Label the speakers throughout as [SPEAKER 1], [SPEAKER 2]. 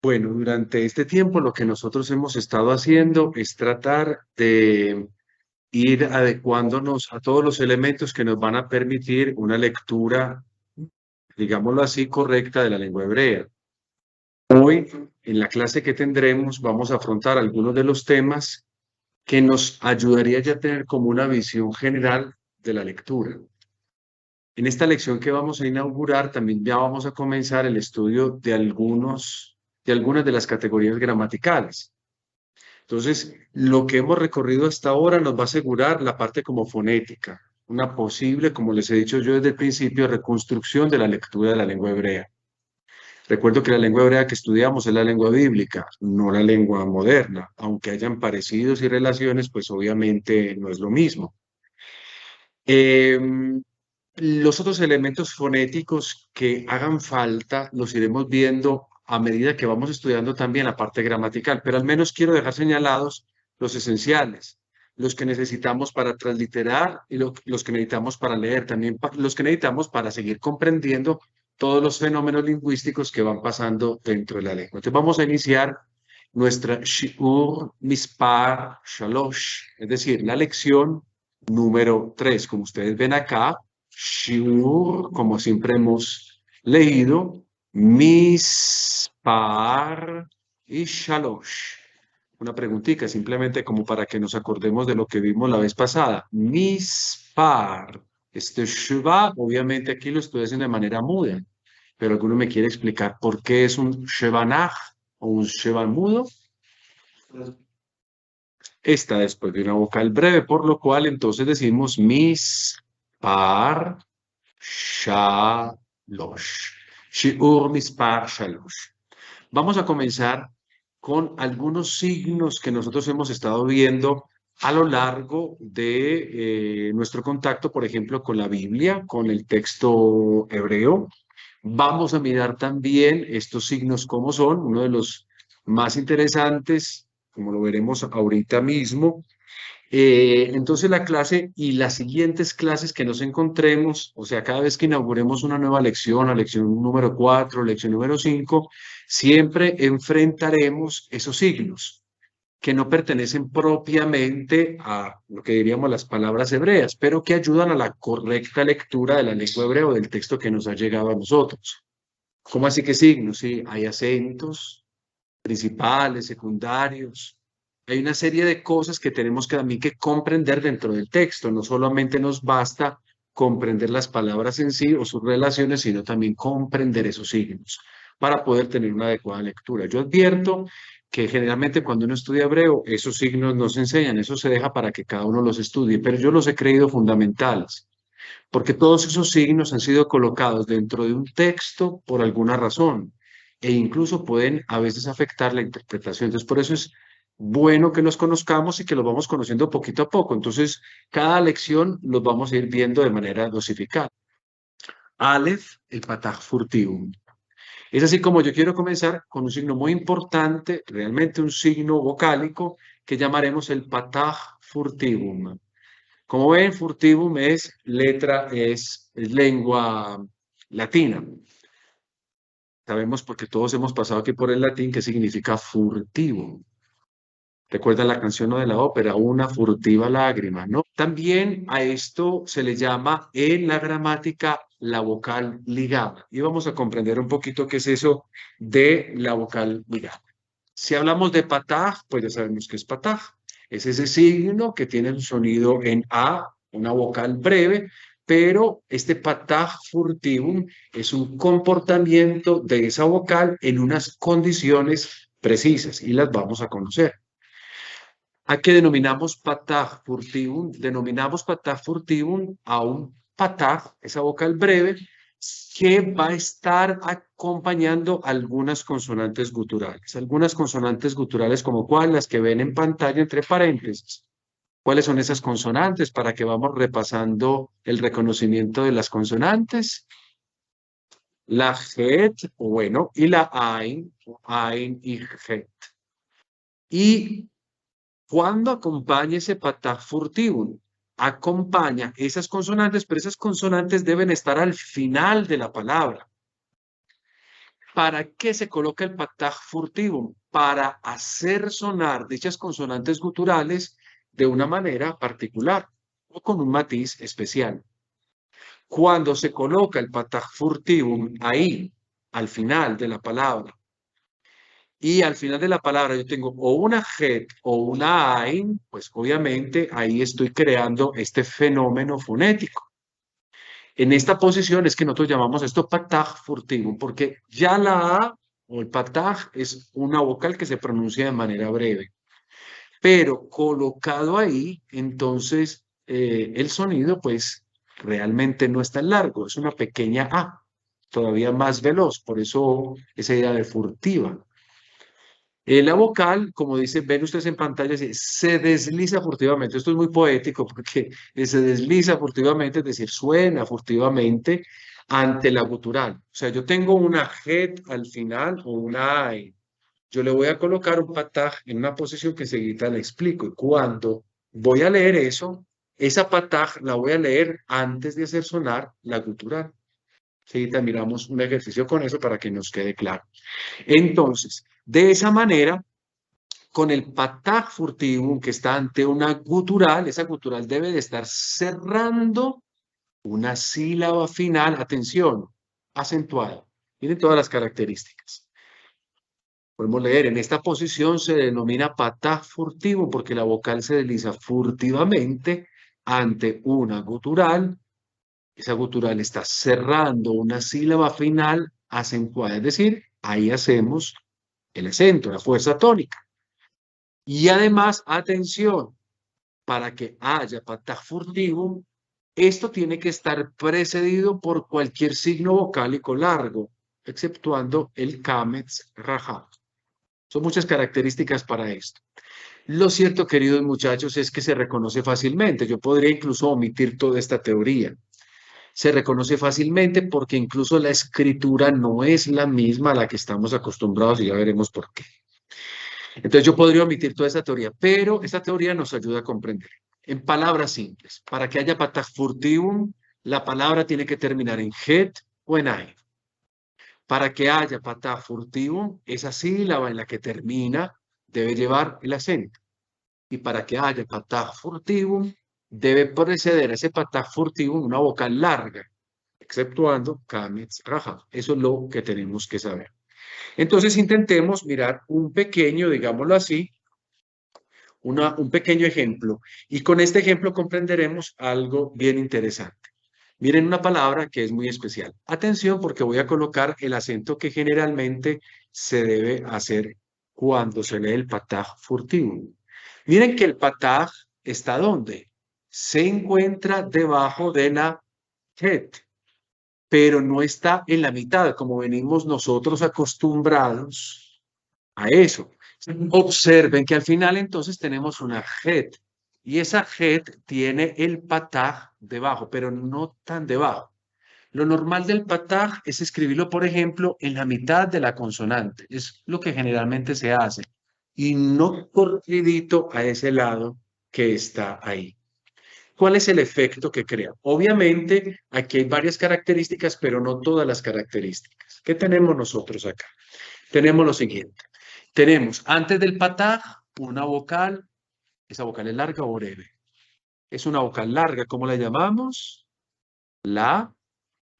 [SPEAKER 1] Bueno, durante este tiempo lo que nosotros hemos estado haciendo es tratar de ir adecuándonos a todos los elementos que nos van a permitir una lectura, digámoslo así, correcta de la lengua hebrea. Hoy, en la clase que tendremos, vamos a afrontar algunos de los temas que nos ayudaría ya a tener como una visión general de la lectura. En esta lección que vamos a inaugurar, también ya vamos a comenzar el estudio de algunas de las categorías gramaticales. Entonces, lo que hemos recorrido hasta ahora nos va a asegurar la parte como fonética, una posible, como les he dicho yo desde el principio, reconstrucción de la lectura de la lengua hebrea. Recuerdo que la lengua hebrea que estudiamos es la lengua bíblica, no la lengua moderna, aunque hayan parecidos y relaciones, pues obviamente no es lo mismo. Los otros elementos fonéticos que hagan falta los iremos viendo a medida que vamos estudiando también la parte gramatical, pero al menos quiero dejar señalados los esenciales, los que necesitamos para transliterar y los que necesitamos para leer, también los que necesitamos para seguir comprendiendo todos los fenómenos lingüísticos que van pasando dentro de la lengua. Entonces vamos a iniciar nuestra Shiur Mispar Shalosh, es decir, la lección número 3. Como ustedes ven acá, Shiur, como siempre hemos leído, Mispar y Shalosh. Una preguntita, simplemente como para que nos acordemos de lo que vimos la vez pasada. Mispar. Este Shva, obviamente aquí lo estoy haciendo de manera muda, pero alguno me quiere explicar por qué es un Shevanaj o un Shevan mudo. Está después de una vocal breve, por lo cual entonces decimos mispar shalosh. Shiur mispar shalosh. Vamos a comenzar con algunos signos que nosotros hemos estado viendo a lo largo de nuestro contacto, por ejemplo, con la Biblia, con el texto hebreo. Vamos a mirar también estos signos como son, uno de los más interesantes, como lo veremos ahorita mismo. Entonces la clase y las siguientes clases que nos encontremos, o sea, cada vez que inauguremos una nueva lección, la lección número 4, lección número 5, siempre enfrentaremos esos signos que no pertenecen propiamente a lo que diríamos las palabras hebreas, pero que ayudan a la correcta lectura de la lengua hebrea o del texto que nos ha llegado a nosotros. ¿Cómo así que signos? Sí, hay acentos principales, secundarios. Hay una serie de cosas que tenemos que también que comprender dentro del texto. No solamente nos basta comprender las palabras en sí o sus relaciones, sino también comprender esos signos para poder tener una adecuada lectura. Yo advierto que generalmente cuando uno estudia hebreo, esos signos no se enseñan, eso se deja para que cada uno los estudie, pero yo los he creído fundamentales, porque todos esos signos han sido colocados dentro de un texto por alguna razón e incluso pueden a veces afectar la interpretación. Entonces, por eso es bueno que los conozcamos y que los vamos conociendo poquito a poco. Entonces, cada lección los vamos a ir viendo de manera dosificada. Aleph, el pataj furtivum. Es así como yo quiero comenzar con un signo muy importante, realmente un signo vocálico que llamaremos el pataj furtivum. Como ven, furtivum es letra, es lengua latina. Sabemos porque todos hemos pasado aquí por el latín que significa furtivo. Recuerda la canción, ¿no?, de la ópera, una furtiva lágrima, ¿no? También a esto se le llama en la gramática la vocal ligada. Y vamos a comprender un poquito qué es eso de la vocal ligada. Si hablamos de pataj, pues ya sabemos que es pataj. Es ese signo que tiene un sonido en A, una vocal breve, pero este pataj furtivum es un comportamiento de esa vocal en unas condiciones precisas y las vamos a conocer. ¿A qué denominamos pataj furtivum? Denominamos pataj furtivum a un pataj, esa vocal breve, que va a estar acompañando algunas consonantes guturales. Algunas consonantes guturales como cuáles, las que ven en pantalla entre paréntesis. ¿Cuáles son esas consonantes? Para que vamos repasando el reconocimiento de las consonantes. La het, bueno, y la ain y het. Y cuando acompaña ese pataj furtivum, acompaña esas consonantes, pero esas consonantes deben estar al final de la palabra. ¿Para qué se coloca el pataj furtivum? Para hacer sonar dichas consonantes guturales de una manera particular o con un matiz especial. Cuando se coloca el pataj furtivum ahí, al final de la palabra, y al final de la palabra yo tengo o una het o una ain, pues obviamente ahí estoy creando este fenómeno fonético. En esta posición es que nosotros llamamos esto pataj furtivum, porque ya la A o el pataj es una vocal que se pronuncia de manera breve. Pero colocado ahí, entonces el sonido pues realmente no es tan largo, es una pequeña A, todavía más veloz, por eso esa idea de furtiva. La vocal, como ven ustedes en pantalla, se desliza furtivamente. Esto es muy poético porque se desliza furtivamente, es decir, suena furtivamente ante la gutural. O sea, yo tengo una het al final o una ay. Yo le voy a colocar un pataj en una posición que seguida le explico. Y cuando voy a leer eso, esa pataj la voy a leer antes de hacer sonar la gutural. Seguida miramos un ejercicio con eso para que nos quede claro. Entonces, de esa manera, con el pataj furtivum que está ante una gutural, esa gutural debe de estar cerrando una sílaba final, atención, acentuada. Miren todas las características. Podemos leer, en esta posición se denomina pataj furtivo porque la vocal se desliza furtivamente ante una gutural. Esa gutural está cerrando una sílaba final acentuada, es decir, ahí hacemos el acento, la fuerza tónica. Y además, atención, para que haya pataj furtivum, esto tiene que estar precedido por cualquier signo vocálico largo, exceptuando el kametz rajab. Son muchas características para esto. Lo cierto, queridos muchachos, es que se reconoce fácilmente. Yo podría incluso omitir toda esta teoría. Se reconoce fácilmente porque incluso la escritura no es la misma a la que estamos acostumbrados y ya veremos por qué. Entonces yo podría omitir toda esta teoría, pero esta teoría nos ayuda a comprender. En palabras simples, para que haya pataj furtivum, la palabra tiene que terminar en het o en ain. Para que haya pataj furtivum, esa sílaba en la que termina debe llevar el acento. Y para que haya pataj furtivum, debe preceder a ese pataj furtivum una vocal larga, exceptuando kametz rajab. Eso es lo que tenemos que saber. Entonces intentemos mirar un pequeño, digámoslo así, un pequeño ejemplo. Y con este ejemplo comprenderemos algo bien interesante. Miren una palabra que es muy especial. Atención porque voy a colocar el acento que generalmente se debe hacer cuando se lee el pataj furtivo. Miren que el pataj está ¿dónde? Se encuentra debajo de la het, pero no está en la mitad, como venimos nosotros acostumbrados a eso. Observen que al final entonces tenemos una het y esa het tiene el pataj debajo, pero no tan debajo. Lo normal del pataj es escribirlo, por ejemplo, en la mitad de la consonante. Es lo que generalmente se hace. Y no corridito a ese lado que está ahí. ¿Cuál es el efecto que crea? Obviamente, aquí hay varias características, pero no todas las características. ¿Qué tenemos nosotros acá? Tenemos lo siguiente. Tenemos antes del pataj una vocal. ¿Esa vocal es larga o breve? Es una vocal larga. ¿Cómo la llamamos? La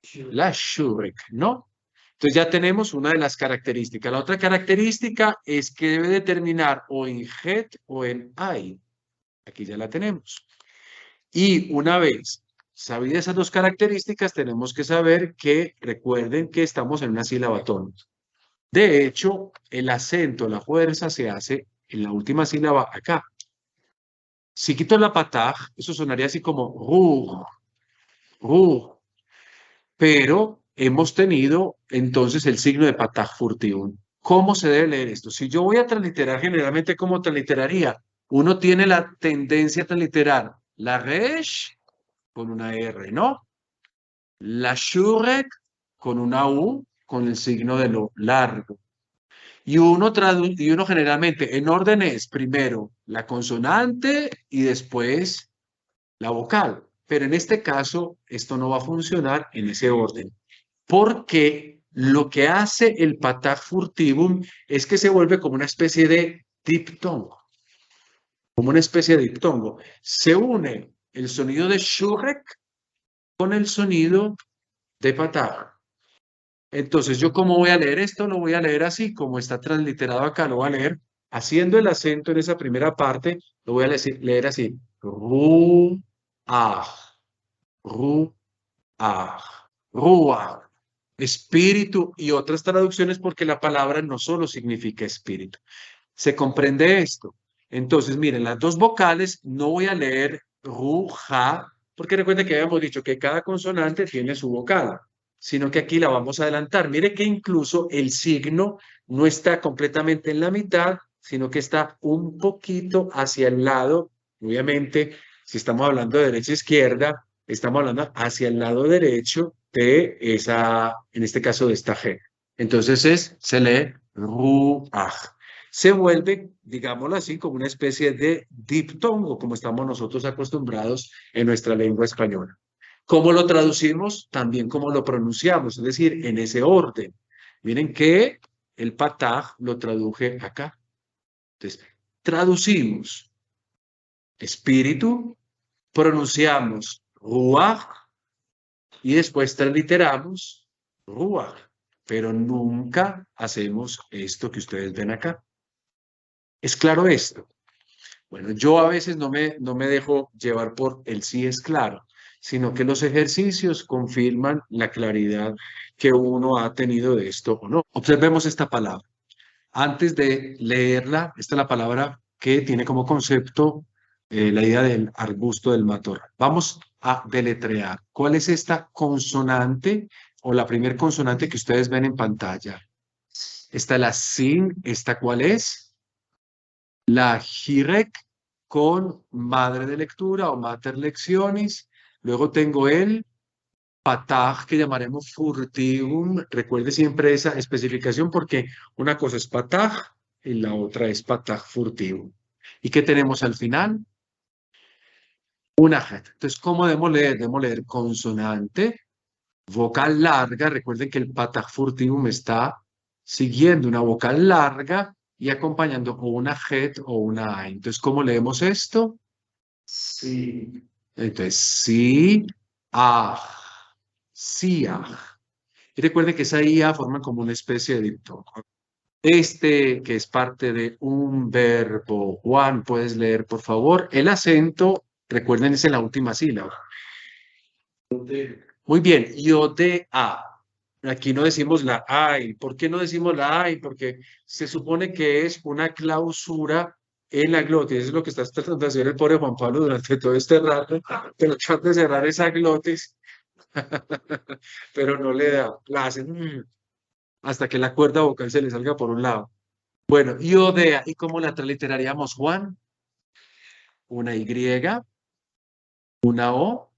[SPEAKER 1] shurek, ¿no? Entonces ya tenemos una de las características. La otra característica es que debe de terminar o en het o en ay. Aquí ya la tenemos. Y una vez sabidas esas dos características, tenemos que saber que, recuerden que estamos en una sílaba tónica. De hecho, el acento, la fuerza se hace en la última sílaba acá. Si quito la pataj, eso sonaría así como pero hemos tenido entonces el signo de pataj furtivum. ¿Cómo se debe leer esto? Si yo voy a transliterar generalmente, ¿cómo transliteraría? Uno tiene la tendencia a transliterar la resh con una R, ¿no? La shurek con una U, con el signo de lo largo. Y uno generalmente en orden es primero la consonante y después la vocal. Pero en este caso, esto no va a funcionar en ese orden. Porque Lo que hace el pataj furtivum es que se vuelve como una especie de diptongo, como una especie de diptongo. Se une el sonido de shurek con el sonido de pataj. Entonces, ¿yo cómo voy a leer esto? Lo voy a leer así, como está transliterado acá, lo voy a leer haciendo el acento en esa primera parte, lo voy a leer así. Ruach, ruach, ruach. Espíritu y otras traducciones porque la palabra no solo significa espíritu. ¿Se comprende esto? Entonces, miren, las dos vocales, no voy a leer ruja, porque recuerden que habíamos dicho que cada consonante tiene su vocal, sino que aquí la vamos a adelantar. Mire que incluso el signo no está completamente en la mitad, sino que está un poquito hacia el lado. Obviamente, si estamos hablando de derecha a izquierda, estamos hablando hacia el lado derecho de esa, en este caso de esta G. Entonces se lee ruaj. Se vuelve, digámoslo así, como una especie de diptongo, como estamos nosotros acostumbrados en nuestra lengua española. ¿Cómo lo traducimos? También cómo lo pronunciamos, es decir, en ese orden. Miren que el pataj lo traduje acá. Entonces, traducimos espíritu, pronunciamos ruach y después transliteramos ruach, pero nunca hacemos esto que ustedes ven acá. ¿Es claro esto? Bueno, yo a veces no me dejo llevar por el sí es claro, sino que los ejercicios confirman la claridad que uno ha tenido de esto o no. Observemos esta palabra. Antes de leerla, esta es la palabra que tiene como concepto la idea del arbusto del matorral. Vamos a deletrear. ¿Cuál es esta consonante o la primer consonante que ustedes ven en pantalla? Está la sin, ¿esta cuál es? La jirek con madre de lectura o mater lectionis. Luego tengo el pataj que llamaremos furtivum. Recuerde siempre esa especificación porque una cosa es pataj y la otra es pataj furtivum. ¿Y qué tenemos al final? Una jet. Entonces, ¿cómo debemos leer? Debemos leer consonante, vocal larga. Recuerden que el pataj furtivum está siguiendo una vocal larga y acompañando o una jet o una a. Entonces, ¿cómo leemos esto? Sí. Entonces, sí, ah, sí, ah. Y recuerden que esa IA forma como una especie de diptongo. Este, que es parte de un verbo. Juan, ¿puedes leer, por favor? El acento, recuerden, es en la última sílaba. Muy bien, yo de a. Aquí no decimos la ay. ¿Por qué no decimos la ay? Porque se supone que es una clausura en la glotis. Eso es lo que está tratando de hacer el pobre Juan Pablo durante todo este rato, pero trata de cerrar esa glotis, pero no le da. La hacen hasta que la cuerda vocal se le salga por un lado. Bueno, yo de a. ¿Y cómo la transliteraríamos, Juan? Una Y, una O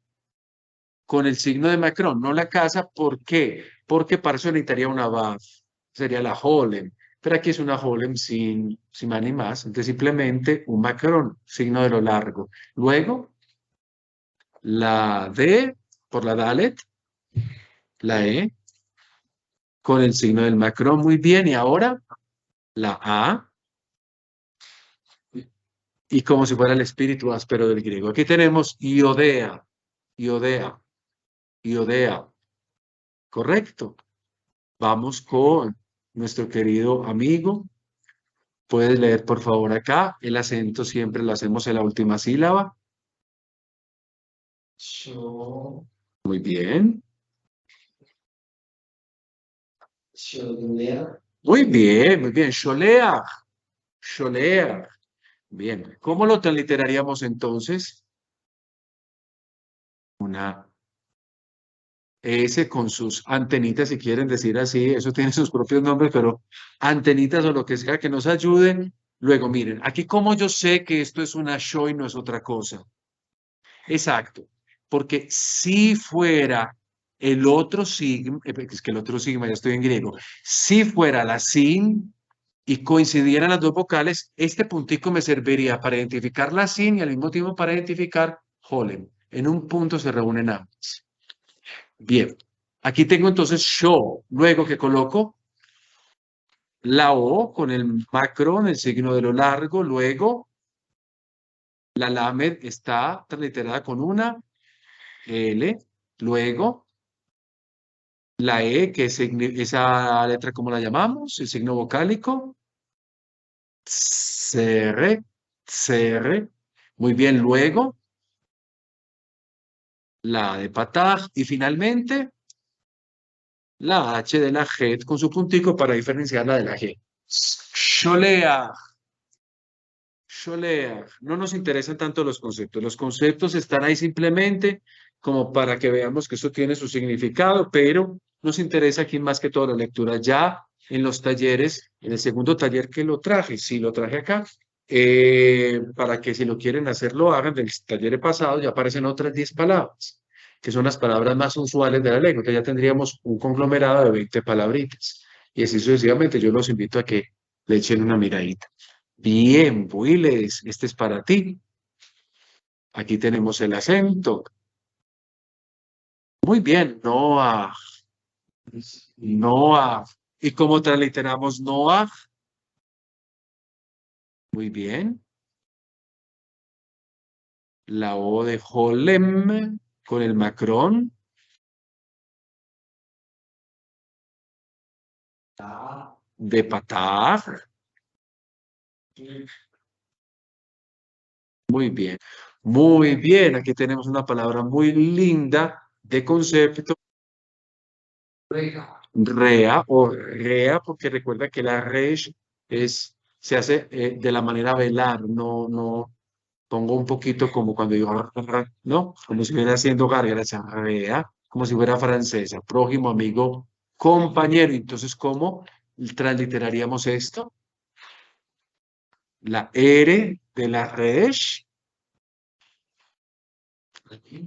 [SPEAKER 1] con el signo de Macron, no la casa. ¿Por qué? Porque para eso necesitaría una BAF, sería la Holem. Pero aquí es una Holem sin más ni más. Entonces simplemente un Macron, signo de lo largo. Luego, la D por la Dalet, la E con el signo del Macron. Muy bien. Y ahora la A y como si fuera el espíritu áspero del griego. Aquí tenemos iodea, iodea, iodea. Correcto. Vamos con nuestro querido amigo. Puedes leer, por favor, acá. El acento siempre lo hacemos en la última sílaba. Yo. Muy bien. Sholea. Muy bien, muy bien. Sholea. Sholea. Bien. ¿Cómo lo transliteraríamos entonces? Una S con sus antenitas, si quieren decir así. Eso tiene sus propios nombres, pero antenitas o lo que sea que nos ayuden. Luego, miren, aquí como yo sé que esto es una show y no es otra cosa. Exacto, porque si fuera el otro sigma, es que el otro sigma, ya estoy en griego, si fuera la sin y coincidieran las dos vocales, este puntico me serviría para identificar la sin y al mismo tiempo para identificar Holem. En un punto se reúnen ambas. Bien, Aquí tengo entonces yo. Luego que coloco la O con el macron, el signo de lo largo. Luego la lamed está transliterada con una L. Luego la E, que es esa letra, ¿cómo la llamamos? El signo vocálico. CR, CR. Muy bien. Luego la A de pataj. Y finalmente la H de la G con su puntico para diferenciarla de la G. Sholea. Sholea. No nos interesan tanto los conceptos. Los conceptos están ahí simplemente como para que veamos que eso tiene su significado, pero nos interesa aquí más que todo la lectura. Ya en los talleres, en el segundo taller que lo traje, sí lo traje acá, para que si lo quieren hacer, lo hagan. Del taller pasado ya aparecen otras 10 palabras, que son las palabras más usuales de la lengua. Entonces ya tendríamos un conglomerado de 20 palabritas. Y así sucesivamente, yo los invito a que le echen una miradita. Bien, Willes, este es para ti. Aquí tenemos el acento. Muy bien, Noah. Noah. ¿Y cómo transliteramos Noah? Muy bien. La O de Holem con el macrón. De patar. Muy bien. Muy bien. Aquí tenemos una palabra muy linda de concepto. Rea o rea, porque recuerda que la resh se hace de la manera velar, no pongo un poquito como cuando digo, ¿no? Como si estuviera haciendo gárgaras, rea, como si fuera francesa, prójimo, amigo, compañero. Entonces, ¿cómo transliteraríamos esto? La R de la resh,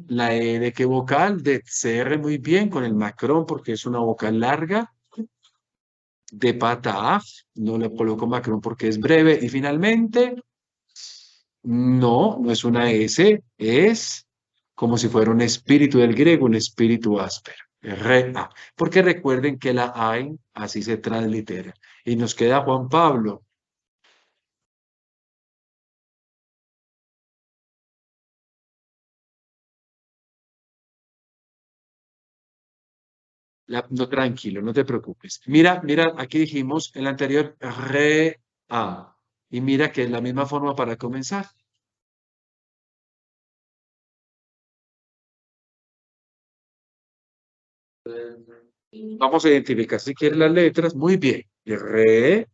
[SPEAKER 1] la R, ¿qué vocal? De CR muy bien, con el macrón, porque es una vocal larga. De pata A, no le coloco macrón porque es breve. Y finalmente, no es una S, es como si fuera un espíritu del griego, un espíritu áspero. Re-A. Porque recuerden que la AIN así se translitera. Y nos queda Juan Pablo. No, tranquilo, no te preocupes. Mira, mira, aquí dijimos el anterior re-a. Y mira que es la misma forma para comenzar. Vamos a identificar si quieres las letras. Muy bien. Re.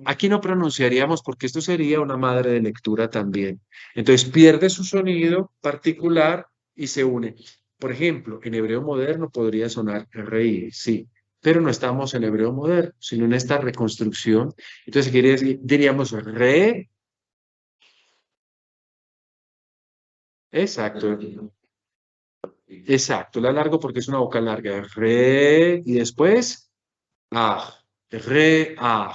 [SPEAKER 1] Aquí no pronunciaríamos porque esto sería una madre de lectura también. Entonces pierde su sonido particular y se une. Por ejemplo, en hebreo moderno podría sonar reír, sí, pero no estamos en hebreo moderno, sino en esta reconstrucción. Entonces quiere decir, diríamos re, exacto, exacto, la largo porque es una boca larga, re, y después, ah, re, ah.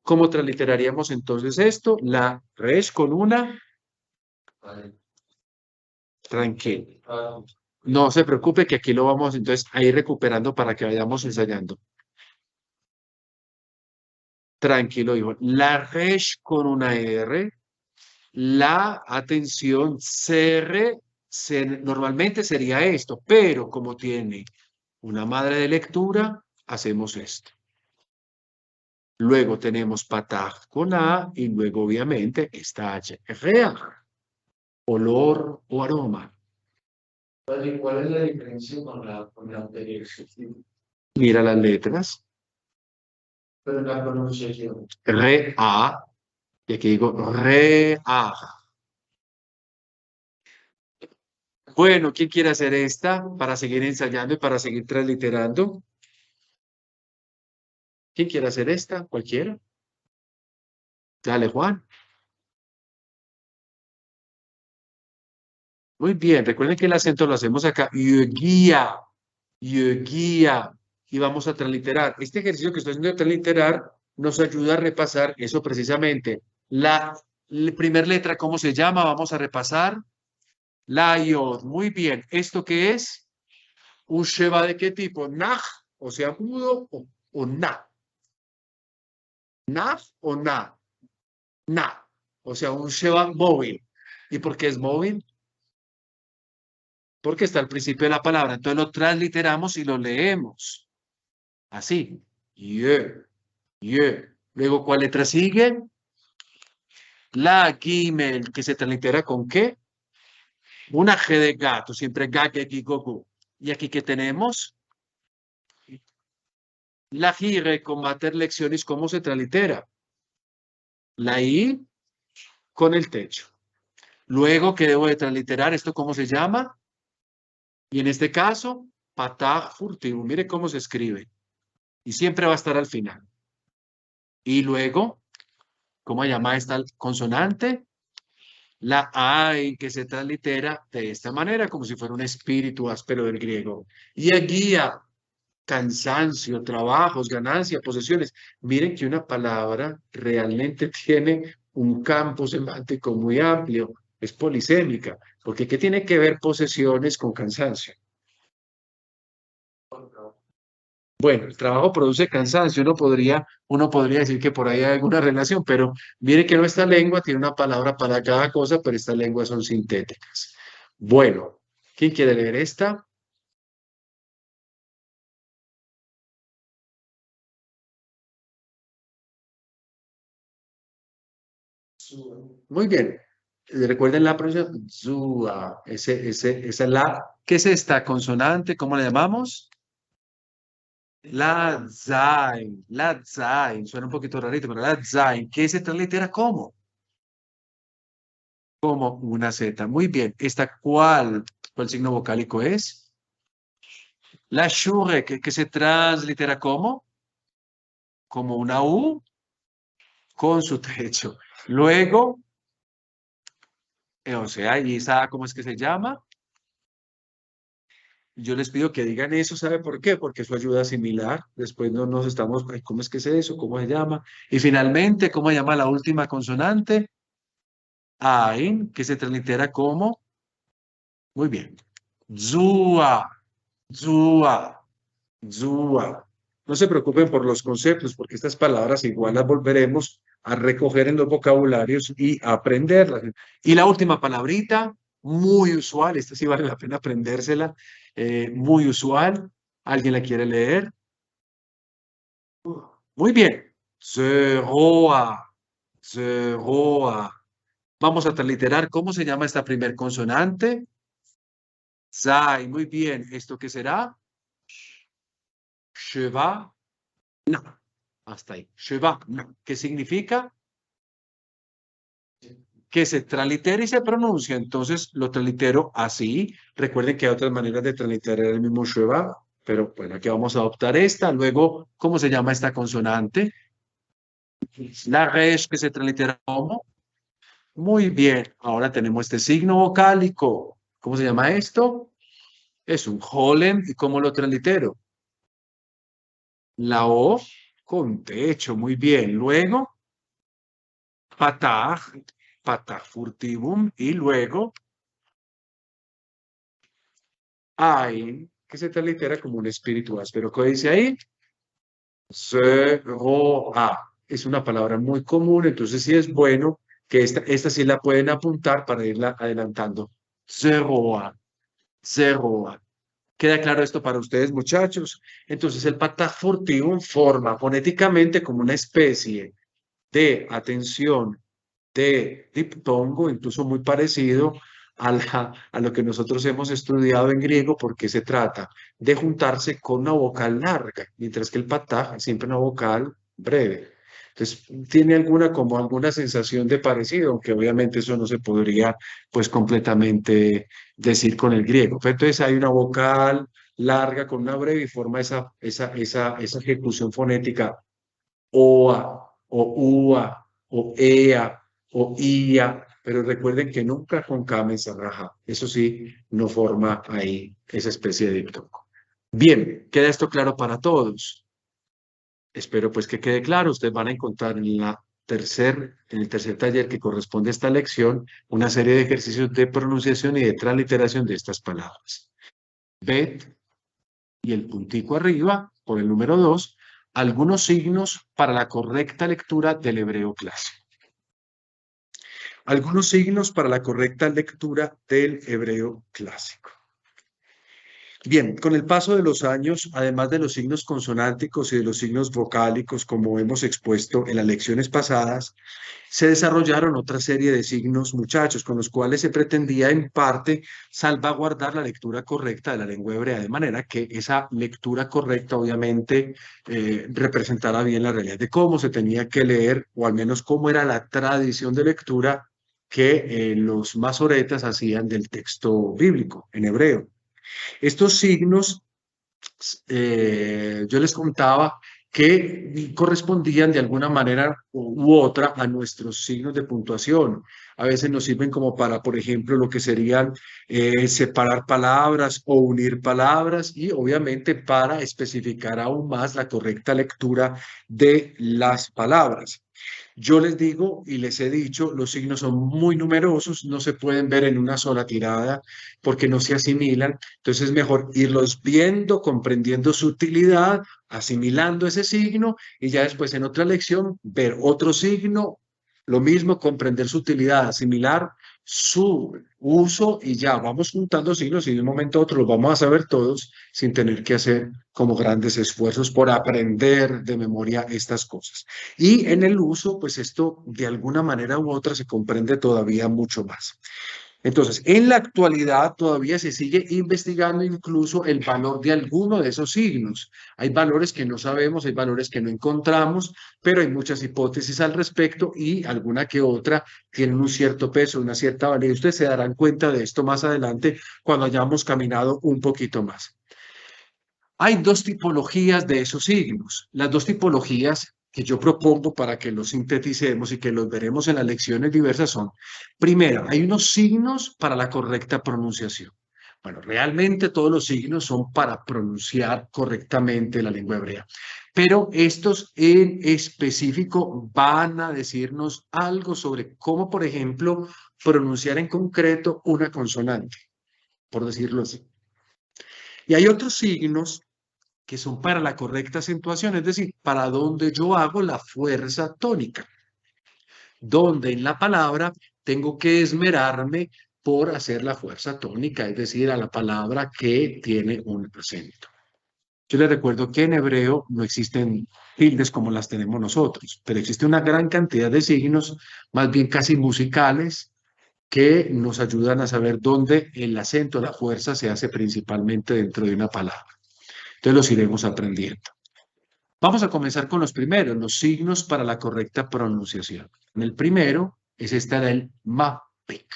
[SPEAKER 1] ¿Cómo transliteraríamos entonces esto? La res con una tranquilo. No se preocupe que aquí lo vamos entonces a ir recuperando para que vayamos ensayando. Tranquilo, hijo. La resh con una R, la atención CR, normalmente sería esto, pero como tiene una madre de lectura, hacemos esto. Luego tenemos pataj con A y luego obviamente esta H. Rea, olor o aroma. ¿Cuál es la diferencia con la anterior? Mira las letras. Pero la pronunciación. Re-a. Y aquí digo re-a. Bueno, ¿quién quiere hacer esta para seguir ensayando y para seguir transliterando? ¿Quién quiere hacer esta? ¿Cualquiera? Dale, Juan. Muy bien. Recuerden que el acento lo hacemos acá. Guía. Guía. Y vamos a transliterar. Este ejercicio que estoy haciendo de transliterar nos ayuda a repasar eso precisamente. La primera letra, ¿cómo se llama? Vamos a repasar. La yod. Muy bien. ¿Esto qué es? ¿Un sheva de qué tipo? Nach, o sea, agudo o na. Nach o na. Na. O sea, un sheva móvil. ¿Y por qué es móvil? Porque está al principio de la palabra. Entonces lo transliteramos y lo leemos. Así. Ye, ye. Luego, ¿cuál letra sigue? La gimel, que se translitera con ¿qué? Una G de gato, siempre ga, ge, gi, go, gu. Y aquí, ¿qué tenemos? La gire con mater lecciones, ¿cómo se translitera? La I con el techo. Luego, ¿qué debo de transliterar? ¿Esto cómo se llama? Y en este caso, patah furtivo. Mire cómo se escribe. Y siempre va a estar al final. Y luego, ¿cómo se llama esta consonante? La ay, que se translitera de esta manera, como si fuera un espíritu áspero del griego. Y guía, cansancio, trabajos, ganancia, posesiones. Miren que una palabra realmente tiene un campo semántico muy amplio, es polisémica, porque ¿qué tiene que ver posesiones con cansancio? Bueno, el trabajo produce cansancio, uno podría decir que por ahí hay alguna relación, pero mire que nuestra lengua tiene una palabra para cada cosa, pero estas lenguas son sintéticas. Bueno, ¿quién quiere leer esta? Muy bien. Recuerden la pronunciación. Zua. Esa es la. ¿Qué es esta consonante? ¿Cómo la llamamos? La zain. La zain. Suena un poquito rarito, pero la zain. ¿Qué se translitera cómo? Como una Z. Muy bien. ¿Esta cuál signo vocálico es? La shure, que se translitera como? Como una U con su techo. Luego, o sea, ¿y esa cómo es que se llama? Yo les pido que digan eso, ¿sabe por qué? Porque eso ayuda a asimilar. Después no nos estamos, ay, ¿cómo es que es eso? ¿Cómo se llama? Y finalmente, ¿cómo se llama la última consonante? Ain, que se translitera como, muy bien, Zua, Zua, Zua. No se preocupen por los conceptos, porque estas palabras igual las volveremos a recoger en los vocabularios y a aprenderlas. Y la última palabrita, muy usual, esta sí vale la pena aprendérsela, muy usual. ¿Alguien la quiere leer? Muy bien. Zeroa, zeroa. Vamos a transliterar cómo se llama esta primer consonante. Zai, muy bien. ¿Esto qué será? Sheva, no. Hasta ahí. Sheva, no. ¿Qué significa? Que se translitera y se pronuncia. Entonces lo translitero así. Recuerden que hay otras maneras de transliterar el mismo Sheva, pero bueno, aquí vamos a adoptar esta. Luego, ¿cómo se llama esta consonante? La resh, que se translitera como. Muy bien. Ahora tenemos este signo vocálico. ¿Cómo se llama esto? Es un holem. ¿Y cómo lo translitero? La O con techo. Muy bien. Luego, patah, patah furtivum. Y luego, ain, que se translitera como un espíritu áspero. ¿Qué dice ahí? Zeroa. Es una palabra muy común, entonces sí es bueno que esta sí la pueden apuntar para irla adelantando. Zeroa, zeroa. ¿Queda claro esto para ustedes, muchachos? Entonces el patah furtivum forma fonéticamente como una especie de atención de diptongo, incluso muy parecido a lo que nosotros hemos estudiado en griego, porque se trata de juntarse con una vocal larga, mientras que el pataj es siempre una vocal breve. Entonces, tiene como alguna sensación de parecido, aunque obviamente eso no se podría pues completamente decir con el griego. Pero entonces hay una vocal larga con una breve y forma esa ejecución fonética OA o UA o EA o IA, pero recuerden que nunca con Kame Sarraja. Eso sí, no forma ahí esa especie de diptongo. Bien, ¿queda esto claro para todos? Espero pues que quede claro. Ustedes van a encontrar en la en el tercer taller que corresponde a esta lección, una serie de ejercicios de pronunciación y de transliteración de estas palabras. Bet y el puntico arriba, por el número 2, algunos signos para la correcta lectura del hebreo clásico. Algunos signos para la correcta lectura del hebreo clásico. Bien, con el paso de los años, además de los signos consonánticos y de los signos vocálicos, como hemos expuesto en las lecciones pasadas, se desarrollaron otra serie de signos, muchachos, con los cuales se pretendía en parte salvaguardar la lectura correcta de la lengua hebrea, de manera que esa lectura correcta obviamente representara bien la realidad de cómo se tenía que leer, o al menos cómo era la tradición de lectura que los masoretas hacían del texto bíblico en hebreo. Estos signos, yo les contaba que correspondían de alguna manera u otra a nuestros signos de puntuación. A veces nos sirven como para, por ejemplo, lo que serían separar palabras o unir palabras y obviamente para especificar aún más la correcta lectura de las palabras. Yo les digo y les he dicho, los signos son muy numerosos, no se pueden ver en una sola tirada porque no se asimilan. Entonces es mejor irlos viendo, comprendiendo su utilidad, asimilando ese signo y ya después en otra lección ver otro signo, lo mismo, comprender su utilidad, asimilar su uso y ya vamos juntando signos y de un momento a otro los vamos a saber todos sin tener que hacer como grandes esfuerzos por aprender de memoria estas cosas. Y en el uso, pues esto de alguna manera u otra se comprende todavía mucho más. Entonces, en la actualidad todavía se sigue investigando incluso el valor de alguno de esos signos. Hay valores que no sabemos, hay valores que no encontramos, pero hay muchas hipótesis al respecto y alguna que otra tienen un cierto peso, una cierta validez. Ustedes se darán cuenta de esto más adelante cuando hayamos caminado un poquito más. Hay dos tipologías de esos signos. Las dos tipologías que yo propongo para que los sinteticemos y que los veremos en las lecciones diversas son, primera, hay unos signos para la correcta pronunciación. Bueno, realmente todos los signos son para pronunciar correctamente la lengua hebrea, pero estos en específico van a decirnos algo sobre cómo, por ejemplo, pronunciar en concreto una consonante, por decirlo así. Y hay otros signos que son para la correcta acentuación, es decir, para donde yo hago la fuerza tónica, donde en la palabra tengo que esmerarme por hacer la fuerza tónica, es decir, a la palabra que tiene un acento. Yo les recuerdo que en hebreo no existen tildes como las tenemos nosotros, pero existe una gran cantidad de signos, más bien casi musicales, que nos ayudan a saber dónde el acento, la fuerza se hace principalmente dentro de una palabra. Entonces los iremos aprendiendo. Vamos a comenzar con los primeros, los signos para la correcta pronunciación. El primero es esta del MAPIC.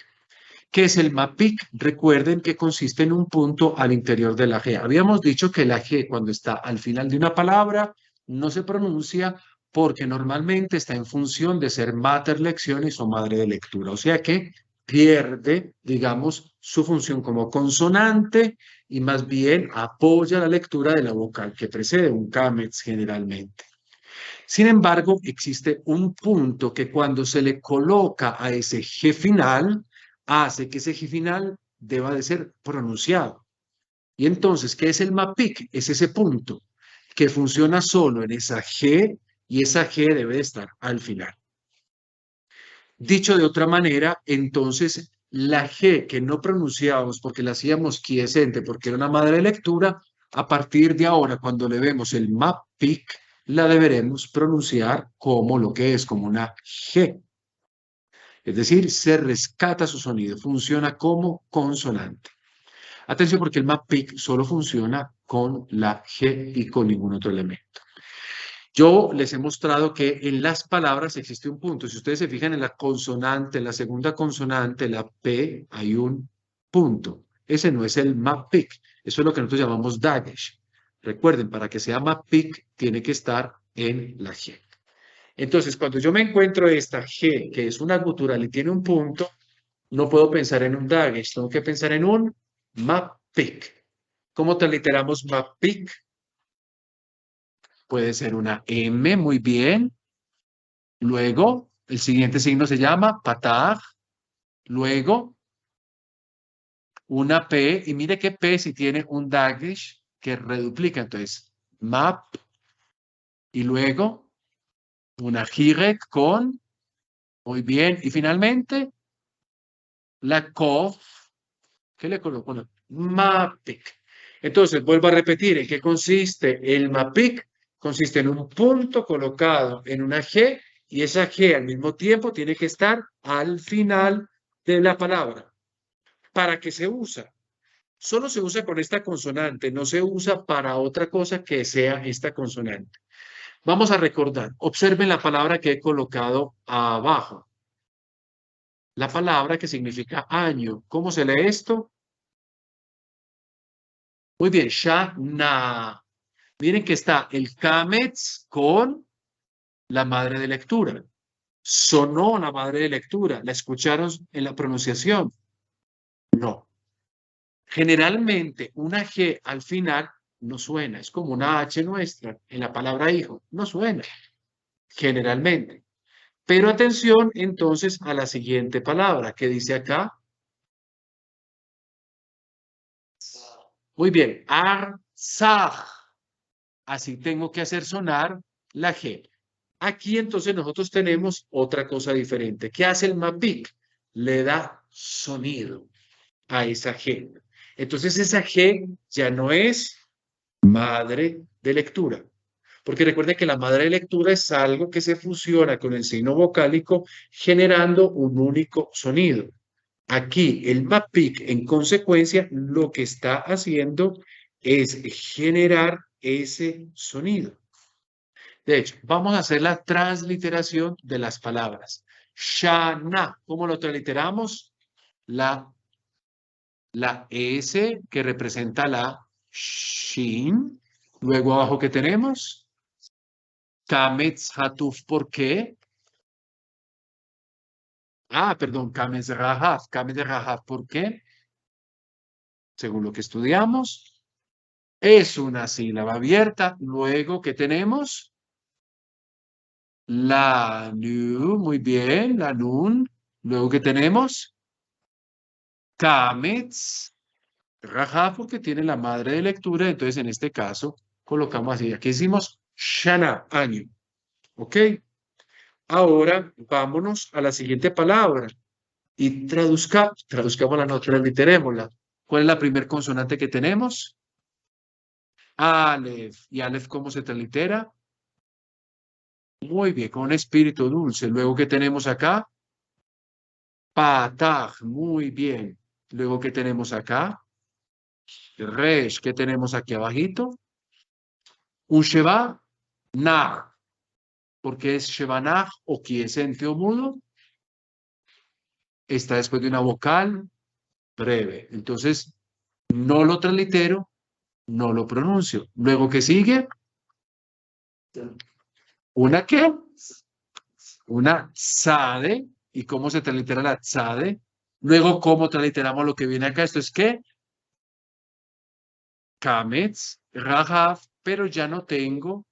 [SPEAKER 1] ¿Qué es el MAPIC? Recuerden que consiste en un punto al interior de la G. Habíamos dicho que la G cuando está al final de una palabra no se pronuncia porque normalmente está en función de ser mater leccionis o madre de lectura. O sea que pierde, digamos, su función como consonante y más bien apoya la lectura de la vocal que precede, un cametz generalmente. Sin embargo, existe un punto que cuando se le coloca a ese G final, hace que ese G final deba de ser pronunciado. Y entonces, ¿qué es el MAPIC? Es ese punto que funciona solo en esa G y esa G debe de estar al final. Dicho de otra manera, entonces la G que no pronunciábamos porque la hacíamos quiescente, porque era una madre de lectura, a partir de ahora, cuando le vemos el MAPIC, la deberemos pronunciar como lo que es, como una G. Es decir, se rescata su sonido, funciona como consonante. Atención porque el MAPIC solo funciona con la G y con ningún otro elemento. Yo les he mostrado que en las palabras existe un punto. Si ustedes se fijan en la consonante, en la segunda consonante, la P, hay un punto. Ese no es el MAPIC. Eso es lo que nosotros llamamos dagesh. Recuerden, para que sea MAPIC, tiene que estar en la G. Entonces, cuando yo me encuentro esta G, que es una gutural y tiene un punto, no puedo pensar en un dagesh. Tengo que pensar en un MAPIC. ¿Cómo transliteramos MAPIC? Puede ser una M, muy bien. Luego, el siguiente signo se llama patag. Luego, una P. Y mire que P si tiene un dagesh que reduplica. Entonces, map. Y luego, una jirek con. Muy bien. Y finalmente, la kof. ¿Qué le coloco? No, mapik. Entonces, vuelvo a repetir, ¿en qué consiste el mapik? Consiste en un punto colocado en una G y esa G al mismo tiempo tiene que estar al final de la palabra. ¿Para qué se usa? Solo se usa con esta consonante, no se usa para otra cosa que sea esta consonante. Vamos a recordar, observen la palabra que he colocado abajo. La palabra que significa año. ¿Cómo se lee esto? Muy bien, Shana. Miren que está el Kametz con la madre de lectura. Sonó la madre de lectura. ¿La escucharon en la pronunciación? No. Generalmente una G al final no suena. Es como una H nuestra en la palabra hijo. No suena. Generalmente. Pero atención entonces a la siguiente palabra que dice acá. Muy bien. Arzaj. Así tengo que hacer sonar la G. Aquí entonces nosotros tenemos otra cosa diferente. ¿Qué hace el MAPIC? Le da sonido a esa G. Entonces esa G ya no es madre de lectura. Porque recuerden que la madre de lectura es algo que se fusiona con el signo vocálico generando un único sonido. Aquí el MAPIC en consecuencia lo que está haciendo es generar ese sonido. De hecho, vamos a hacer la transliteración de las palabras. Shana, ¿cómo lo transliteramos? La S que representa la Shin. Luego abajo, ¿qué tenemos? Kametz Hatuf, ¿por qué? Perdón, Kametz Rahaf. Kametz Rahaf, ¿por qué? Según lo que estudiamos, es una sílaba abierta. Luego, ¿qué tenemos? La nu, muy bien, la nun. Luego, ¿qué tenemos? Kametz Raja, porque tiene la madre de lectura. Entonces, en este caso, colocamos así. Aquí decimos Shana, año. ¿Ok? Ahora, vámonos a la siguiente palabra. Y traduzcámosla, no, transliterémosla. ¿Cuál es la primera consonante que tenemos? Aleph. ¿Y Aleph cómo se translitera? Muy bien, con un espíritu dulce. Luego, ¿qué tenemos acá? Pataj, muy bien. Luego, ¿qué tenemos acá? Resh, ¿qué tenemos aquí abajito? Un Sheba, Nah. Porque es Shebanah o quiescente o mudo. Está después de una vocal breve. Entonces, no lo translitero, no lo pronuncio. Luego, ¿qué sigue? ¿Una qué? Una tzade. ¿Y cómo se translitera la tzade? Luego, ¿cómo transliteramos lo que viene acá? Esto es ¿qué? Kametz, Rahav, pero ya no tengo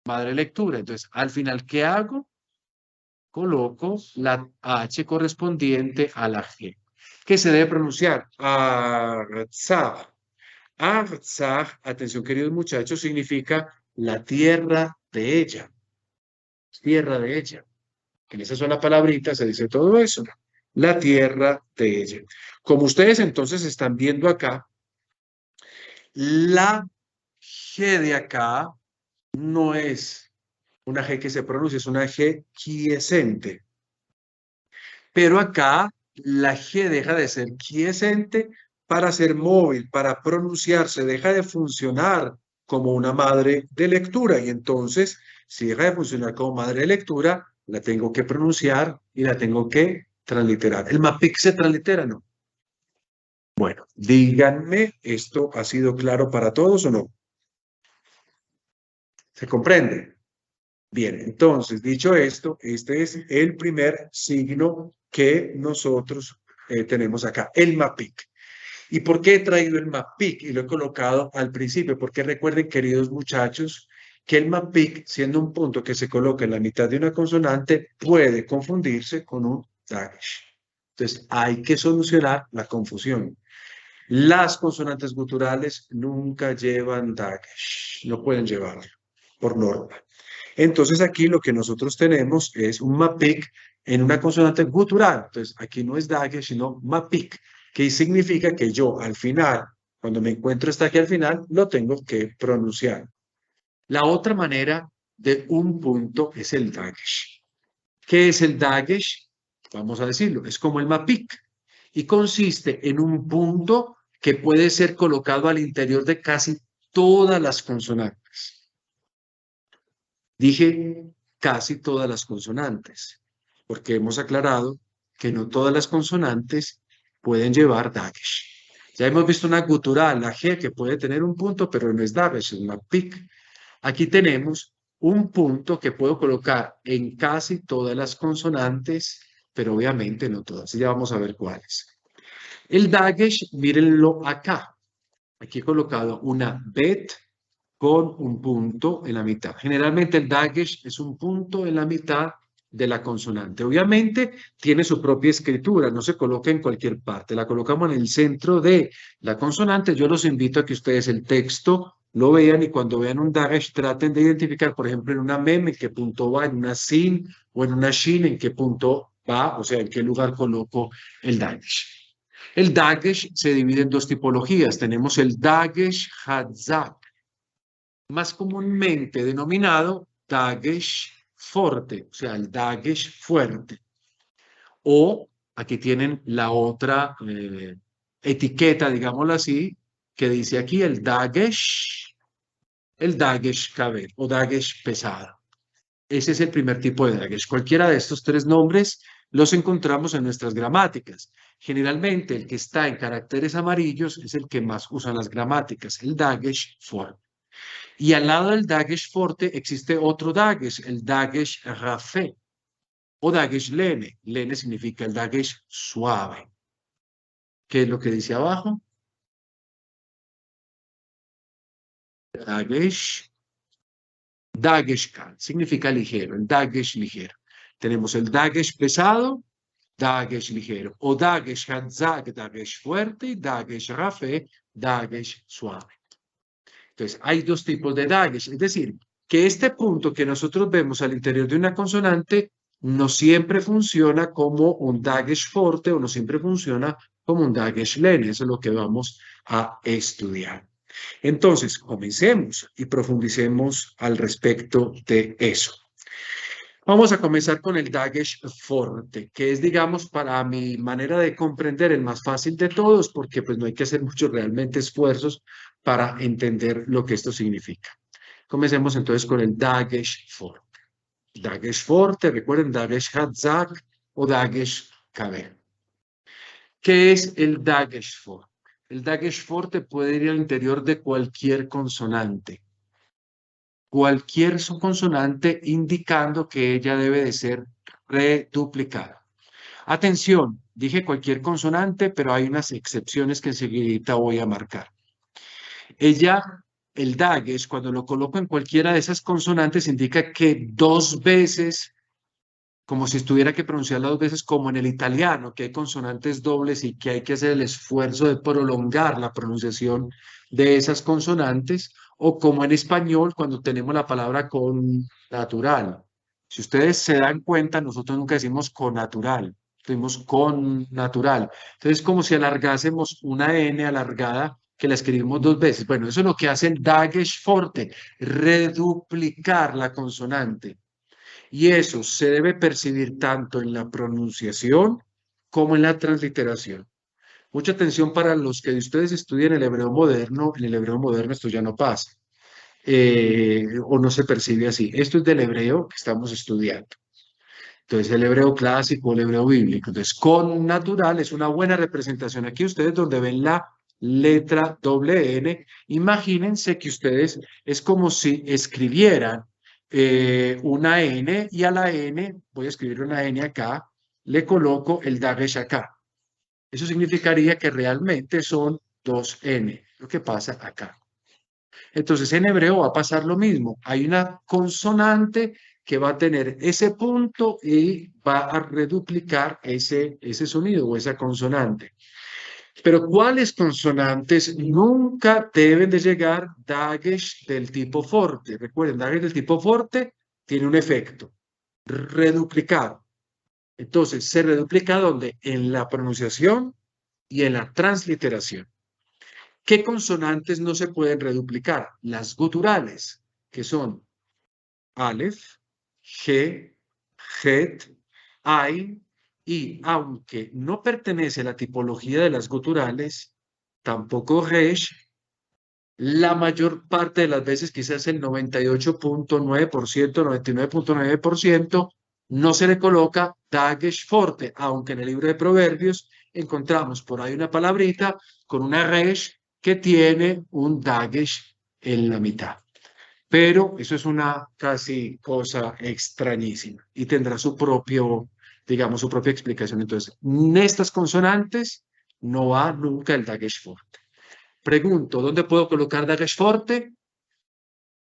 [SPEAKER 1] madre lectura. Entonces, al final, ¿qué hago? Coloco la H correspondiente a la G, que se debe pronunciar Artsaj. Artsaj, atención queridos muchachos, significa la tierra de ella. Tierra de ella. En esa sola palabrita se dice todo eso. La tierra de ella. Como ustedes entonces están viendo acá, la G de acá no es una G que se pronuncia, es una G quiescente. Pero acá la G deja de ser quiescente para ser móvil, para pronunciarse, deja de funcionar como una madre de lectura. Y entonces, si deja de funcionar como madre de lectura, la tengo que pronunciar y la tengo que transliterar. ¿El MAPIC se translitera? No. Bueno, díganme, ¿esto ha sido claro para todos o no? ¿Se comprende? Bien, entonces, dicho esto, este es el primer signo que nosotros tenemos acá, el MAPIC. ¿Y por qué he traído el MAPIC y lo he colocado al principio? Porque recuerden, queridos muchachos, que el mapik, siendo un punto que se coloca en la mitad de una consonante, puede confundirse con un dagesh. Entonces, hay que solucionar la confusión. Las consonantes guturales nunca llevan dagesh, no pueden llevarlo, por norma. Entonces, aquí lo que nosotros tenemos es un mapik en una consonante gutural. Entonces, aquí no es dagesh, sino mapik, que significa que yo al final, cuando me encuentro hasta aquí al final, lo tengo que pronunciar. La otra manera de un punto es el dagesh. ¿Qué es el dagesh? Vamos a decirlo, es como el mapik y consiste en un punto que puede ser colocado al interior de casi todas las consonantes. Dije casi todas las consonantes, porque hemos aclarado que no todas las consonantes pueden llevar dagesh. Ya hemos visto una gutural, la G, que puede tener un punto, pero no es dagesh, es mapik. Aquí tenemos un punto que puedo colocar en casi todas las consonantes, pero obviamente no todas. Y ya vamos a ver cuáles. El dagesh, mírenlo acá. Aquí he colocado una bet con un punto en la mitad. Generalmente el dagesh es un punto en la mitad de la consonante. Obviamente tiene su propia escritura, no se coloca en cualquier parte. La colocamos en el centro de la consonante. Yo los invito a que ustedes el texto lo vean y cuando vean un dagesh traten de identificar, por ejemplo, en una mem en qué punto va, en una sin o en una shin en qué punto va, o sea, en qué lugar coloco el dagesh. El dagesh se divide en dos tipologías. Tenemos el dagesh hazak, más comúnmente denominado dagesh forte, o sea, el dagesh fuerte. O aquí tienen la otra etiqueta, digámoslo así, que dice aquí el dagesh kabed o dagesh pesado. Ese es el primer tipo de dagesh. Cualquiera de estos tres nombres los encontramos en nuestras gramáticas. Generalmente el que está en caracteres amarillos es el que más usan las gramáticas, el dagesh forte. Y al lado del dagesh forte existe otro dagesh, el dagesh rafé o dagesh lene. Lene significa el dagesh suave. ¿Qué es lo que dice abajo? Dagesh kal, significa ligero, el dagesh ligero. Tenemos el dagesh pesado, dagesh ligero, o dagesh hazak, dagesh fuerte, y dagesh rafé, dagesh suave. Entonces, hay dos tipos de dagesh, es decir, que este punto que nosotros vemos al interior de una consonante no siempre funciona como un dagesh forte o no siempre funciona como un dagesh lene. Eso es lo que vamos a estudiar. Entonces, comencemos y profundicemos al respecto de eso. Vamos a comenzar con el dagesh forte, que es, digamos, para mi manera de comprender el más fácil de todos, porque pues no hay que hacer muchos realmente esfuerzos para entender lo que esto significa. Comencemos entonces con el dagesh forte. Dagesh forte, recuerden, dagesh hazak o dagesh kabed. ¿Qué es el dagesh forte? El dagesh forte puede ir al interior de cualquier consonante. Cualquier consonante indicando que ella debe de ser reduplicada. Atención, dije cualquier consonante, pero hay unas excepciones que enseguida voy a marcar. El dagesh, cuando lo coloco en cualquiera de esas consonantes, indica que dos veces, como si estuviera que pronunciarla dos veces, como en el italiano, que hay consonantes dobles y que hay que hacer el esfuerzo de prolongar la pronunciación de esas consonantes, o como en español, cuando tenemos la palabra con natural. Si ustedes se dan cuenta, nosotros nunca decimos con natural, decimos con natural. Entonces, como si alargásemos una N alargada que la escribimos dos veces. Bueno, eso es lo que hace el dagesh forte, reduplicar la consonante. Y eso se debe percibir tanto en la pronunciación como en la transliteración. Mucha atención para los que de ustedes estudian el hebreo moderno. En el hebreo moderno esto ya no pasa o no se percibe así. Esto es del hebreo que estamos estudiando. Entonces, el hebreo clásico, el hebreo bíblico. Entonces, con natural es una buena representación. Aquí ustedes donde ven la letra doble N, imagínense que ustedes es como si escribieran una N y a la N, voy a escribir una N acá, le coloco el dagesh acá. Eso significaría que realmente son dos N, lo que pasa acá. Entonces, en hebreo va a pasar lo mismo. Hay una consonante que va a tener ese punto y va a reduplicar ese sonido o esa consonante. Pero ¿cuáles consonantes nunca deben de llegar dagesh del tipo forte? Recuerden, dagesh del tipo forte tiene un efecto, reduplicar. Entonces, se reduplica ¿dónde? En la pronunciación y en la transliteración. ¿Qué consonantes no se pueden reduplicar? Las guturales, que son Aleph, G, Het, Ain, y aunque no pertenece a la tipología de las guturales, tampoco Resh, la mayor parte de las veces, quizás el 98.9%, 99.9%, no se le coloca Dagesh forte, aunque en el libro de Proverbios encontramos por ahí una palabrita con una Resh que tiene un Dagesh en la mitad. Pero eso es una casi cosa extrañísima y tendrá su propio, digamos, su propia explicación. Entonces, en estas consonantes no va nunca el Dagesh forte. Pregunto, ¿dónde puedo colocar Dagesh forte?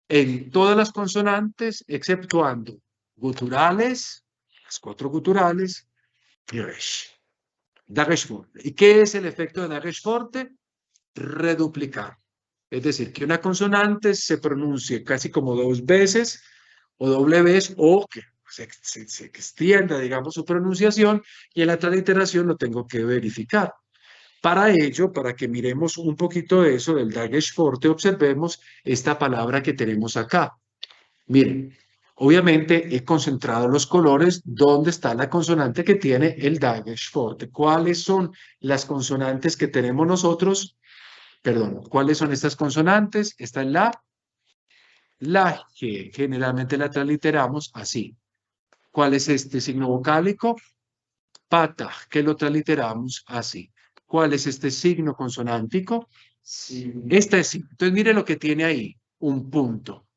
[SPEAKER 1] En todas las consonantes, exceptuando guturales, las 4 guturales, y Resh. Dagesh forte. ¿Y qué es el efecto de Dagesh forte? Reduplicar. Es decir, que una consonante se pronuncie casi como 2 veces o doble vez o que se extienda, digamos, su pronunciación y en la transliteración lo tengo que verificar. Para ello, para que miremos un poquito de eso del Dagesh forte, observemos esta palabra que tenemos acá. Miren, obviamente he concentrado los colores donde está la consonante que tiene el Dagesh forte. ¿Cuáles son las consonantes que tenemos nosotros? Perdón, ¿cuáles son estas consonantes? Esta es la G. Generalmente la transliteramos así. ¿Cuál es este signo vocálico? Pata, que lo transliteramos así. ¿Cuál es este signo consonántico? Sí. Esta es sí. Entonces, mire lo que tiene ahí, un punto.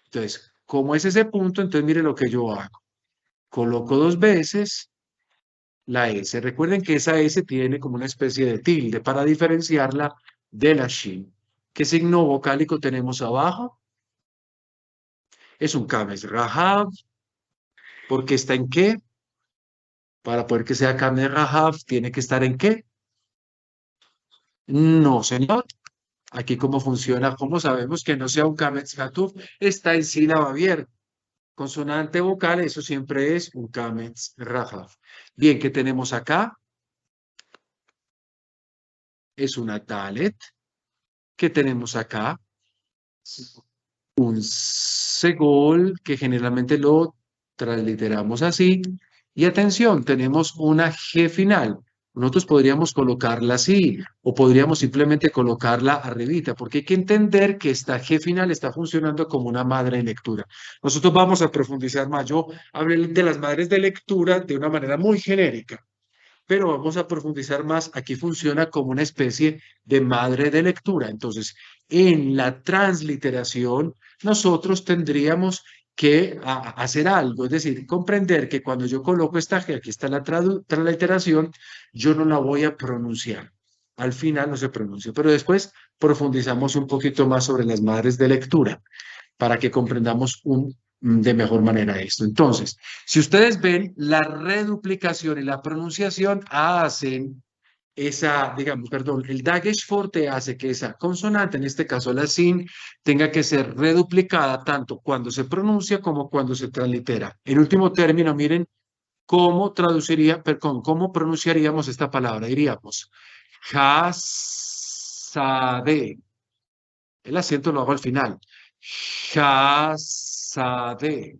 [SPEAKER 1] Entonces, ¿cómo es ese punto? Entonces, mire lo que yo hago. Coloco 2 veces la S. Recuerden que esa S tiene como una especie de tilde para diferenciarla de la Shin. ¿Qué signo vocálico tenemos abajo? Es un Kames Rahav. ¿Porque está en qué? Para poder que sea Kames Rahav, ¿tiene que estar en qué? No, señor. Aquí cómo funciona, cómo sabemos que no sea un Kametz Hatuf, está en sílaba abierta. Consonante vocal, eso siempre es un Kametz Rahav. Bien, ¿qué tenemos acá? Es una Dalet. ¿Qué tenemos acá? Un Segol, que generalmente lo transliteramos así. Y atención, tenemos una G final. Nosotros podríamos colocarla así o podríamos simplemente colocarla arribita, porque hay que entender que esta G final está funcionando como una madre de lectura. Nosotros vamos a profundizar más. Yo hablé de las madres de lectura de una manera muy genérica, pero vamos a profundizar más. Aquí funciona como una especie de madre de lectura. Entonces, en la transliteración, nosotros tendríamos que hacer algo, es decir, comprender que cuando yo coloco esta G, aquí está la transliteración, yo no la voy a pronunciar. Al final no se pronuncia, pero después profundizamos un poquito más sobre las madres de lectura para que comprendamos de mejor manera esto. Entonces, si ustedes ven, la reduplicación y la pronunciación hacen esa, digamos, perdón, el Dagesh forte hace que esa consonante, en este caso la sin, tenga que ser reduplicada tanto cuando se pronuncia como cuando se translitera. En último término, miren cómo traduciría, perdón, cómo pronunciaríamos esta palabra. Diríamos, jasade. El acento lo hago al final. Hasade,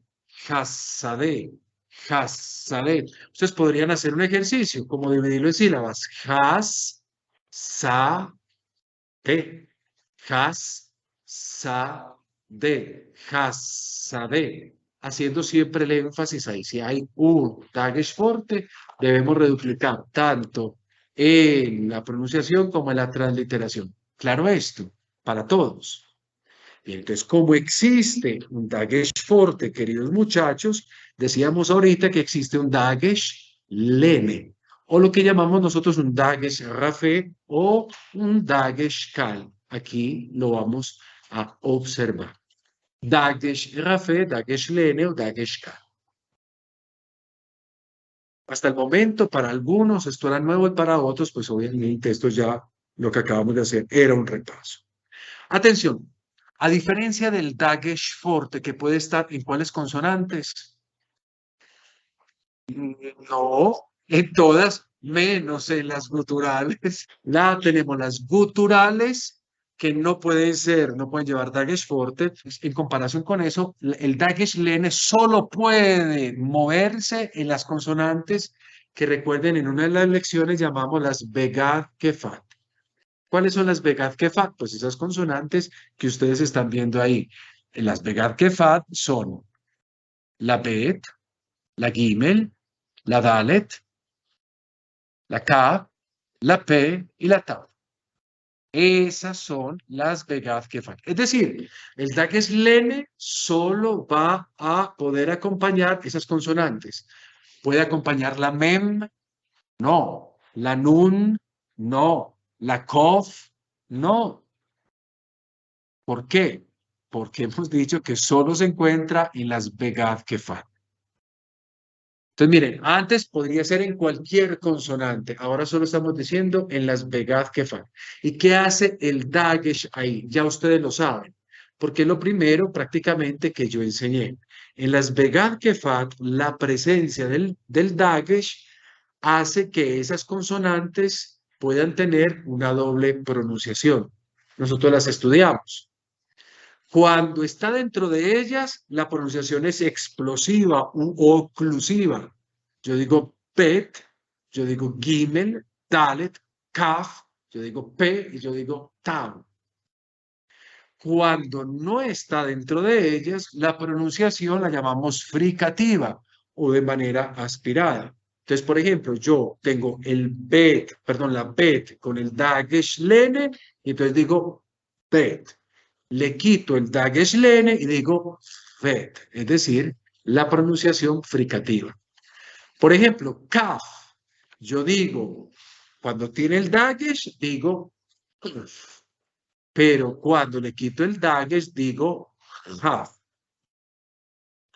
[SPEAKER 1] Hasade, Hasade. Ustedes podrían hacer un ejercicio, como dividirlo en sílabas. Has, sa, de, has, sa, de, hasade. Haciendo siempre el énfasis ahí. Si hay un Dagesh forte, debemos reduplicar tanto en la pronunciación como en la transliteración. Claro esto, para todos. Y entonces, como existe un Dagesh forte, queridos muchachos, decíamos ahorita que existe un Dagesh lene, o lo que llamamos nosotros un Dagesh rafé o un Dagesh kal. Aquí lo vamos a observar. Dagesh Rafe, Dagesh Lene o Dagesh K. Hasta el momento, para algunos esto era nuevo y para otros, pues obviamente esto ya lo que acabamos de hacer era un repaso. Atención, a diferencia del Dagesh forte que puede estar en cuáles consonantes, no, en todas, menos en las guturales. Tenemos las guturales que no pueden ser, no pueden llevar Dagesh forte. En comparación con eso, el Dagesh lene solo puede moverse en las consonantes que recuerden en una de las lecciones llamamos las Begad Kefat. ¿Cuáles son las Begad Kefat? Pues esas consonantes que ustedes están viendo ahí. Las Begad Kefat son la Bet, la Gimel, la Dalet, la Kaf, la P y la Tav. Esas son las Begad Kefat. Es decir, el Dagesh lene solo va a poder acompañar esas consonantes. ¿Puede acompañar la Mem? No. ¿La Nun? No. ¿La Kof? No. ¿Por qué? Porque hemos dicho que solo se encuentra en las Begad Kefat. Entonces, miren, antes podría ser en cualquier consonante, ahora solo estamos diciendo en las Begad Kefat. ¿Y qué hace el Dagesh ahí? Ya ustedes lo saben, porque es lo primero prácticamente que yo enseñé. En las Begad Kefat, la presencia del Dagesh hace que esas consonantes puedan tener una doble pronunciación. Nosotros las estudiamos. Cuando está dentro de ellas, la pronunciación es explosiva u oclusiva. Yo digo pet, yo digo gimel, dalet, kaf, yo digo p y yo digo tav. Cuando no está dentro de ellas, la pronunciación la llamamos fricativa o de manera aspirada. Entonces, por ejemplo, yo tengo el bet, perdón, la bet con el dagesh lene y entonces digo bet. Le quito el dagesh lene y digo vet, es decir, la pronunciación fricativa. Por ejemplo, kaf, yo digo, cuando tiene el dagesh, digo, pero cuando le quito el dagesh, digo, half.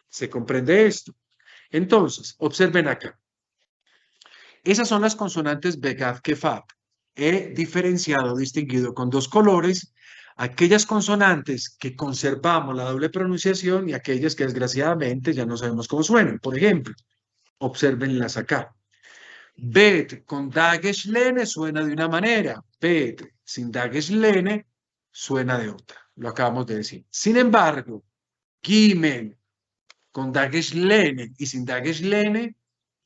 [SPEAKER 1] ¿Se comprende esto? Entonces, observen acá. Esas son las consonantes Begad Kefat. He diferenciado, distinguido con dos colores aquellas consonantes que conservamos la doble pronunciación y aquellas que desgraciadamente ya no sabemos cómo suenan. Por ejemplo, observenlas acá. Bet con dagesh lene suena de una manera. Bet sin dagesh lene suena de otra. Lo acabamos de decir. Sin embargo, Gimel con dagesh lene y sin dagesh lene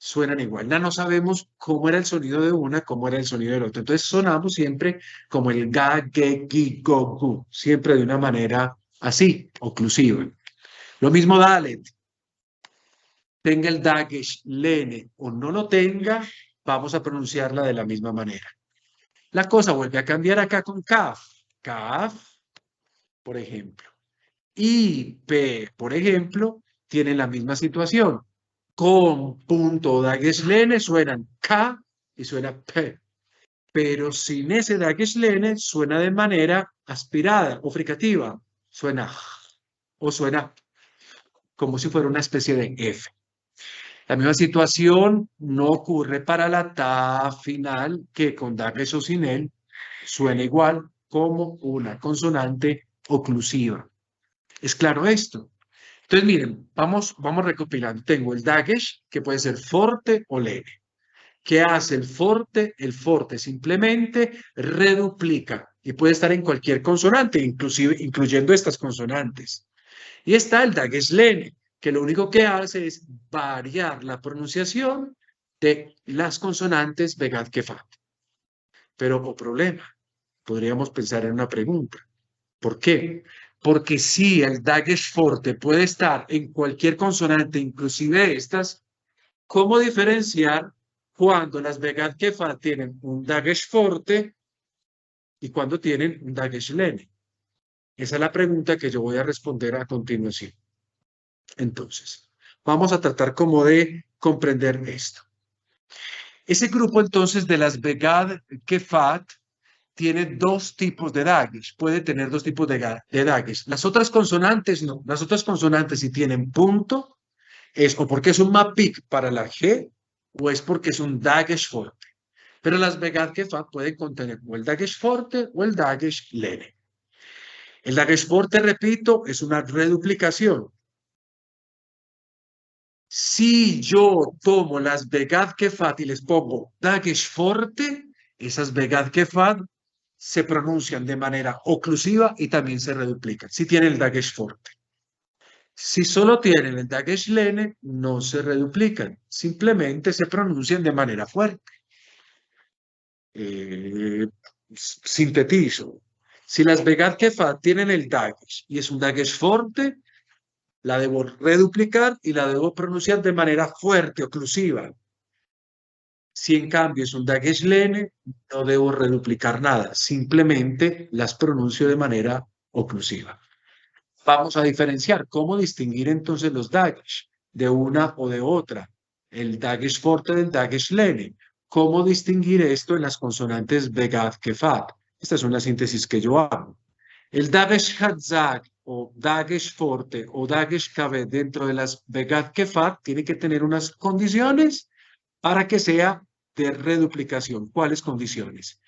[SPEAKER 1] suenan igual. Ya no sabemos cómo era el sonido de una, cómo era el sonido del otro. Entonces sonamos siempre como el ga, ge, gi, go, gu. Siempre de una manera así, oclusiva. Lo mismo Dalet. Tenga el dagesh lene o no lo tenga, vamos a pronunciarla de la misma manera. La cosa vuelve a cambiar acá con kaf. Kaf, por ejemplo. Y P, por ejemplo, tienen la misma situación. Con punto dagesh lene suenan K y suena P. Pero sin ese dagesh lene suena de manera aspirada o fricativa. Suena o suena como si fuera una especie de F. La misma situación no ocurre para la ta final, que con dagesh o sin él suena igual como una consonante oclusiva. ¿Es claro esto? Entonces, miren, vamos recopilando. Tengo el dagesh, que puede ser forte o leve. ¿Qué hace el forte? El forte simplemente reduplica y puede estar en cualquier consonante, inclusive incluyendo estas consonantes. Y está el dagesh lene, que lo único que hace es variar la pronunciación de las consonantes Begad Kefat. Pero, o problema, podríamos pensar en una pregunta. ¿Por qué? Porque si el dagesh forte puede estar en cualquier consonante, inclusive estas, ¿cómo diferenciar cuando las Begad Kefat tienen un dagesh forte y cuando tienen un dagesh lene? Esa es la pregunta que yo voy a responder a continuación. Entonces, vamos a tratar como de comprender esto. Ese grupo entonces de las Begad Kefat tiene dos tipos de dagesh, puede tener dos tipos de dagesh. Las otras consonantes no, las otras consonantes si tienen punto, es o porque es un mapik para la G, o es porque es un dagesh fuerte. Pero las begad kefat pueden contener o el dagesh fuerte o el dagesh leve. El dagesh fuerte, repito, es una reduplicación. Si yo tomo las begad kefat y les pongo dagesh fuerte, esas begad kefat se pronuncian de manera oclusiva y también se reduplican, si tienen el dagesh fuerte. Si solo tienen el dagesh lene, no se reduplican, simplemente se pronuncian de manera fuerte. Sintetizo. Si las begad kefat tienen el dagesh y es un dagesh fuerte, la debo reduplicar y la debo pronunciar de manera fuerte, oclusiva. Si en cambio es un dagesh lene, no debo reduplicar nada, simplemente las pronuncio de manera oclusiva. Vamos a diferenciar cómo distinguir entonces los dagesh de una o de otra, el dagesh fuerte del dagesh lene. ¿Cómo distinguir esto en las consonantes begad kefat? Esta es una síntesis que yo hago. El dagesh hazak o dagesh fuerte o dagesh kaved dentro de las begad kefat tiene que tener unas condiciones para que sea de reduplicación. ¿Cuáles condiciones?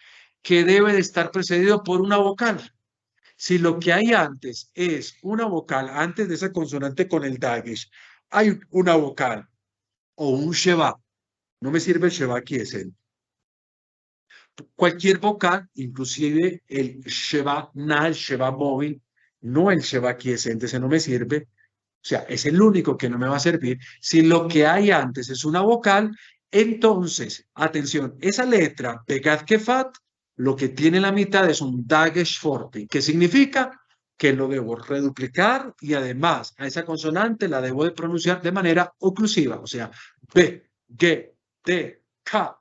[SPEAKER 1] Que debe de estar precedido por una vocal. Si lo que hay antes es una vocal, antes de esa consonante con el dagesh, hay una vocal o un sheva. No me sirve el sheva quiescente. Cualquier vocal, inclusive el sheva na, el sheva móvil, no el sheva quiescente, ese no me sirve. O sea, es el único que no me va a servir. Si lo que hay antes es una vocal, entonces, atención, esa letra, begad kefat, lo que tiene la mitad es un dagesh forte. ¿Qué significa? Que lo debo reduplicar y además a esa consonante la debo de pronunciar de manera oclusiva. O sea, B, G, T, K,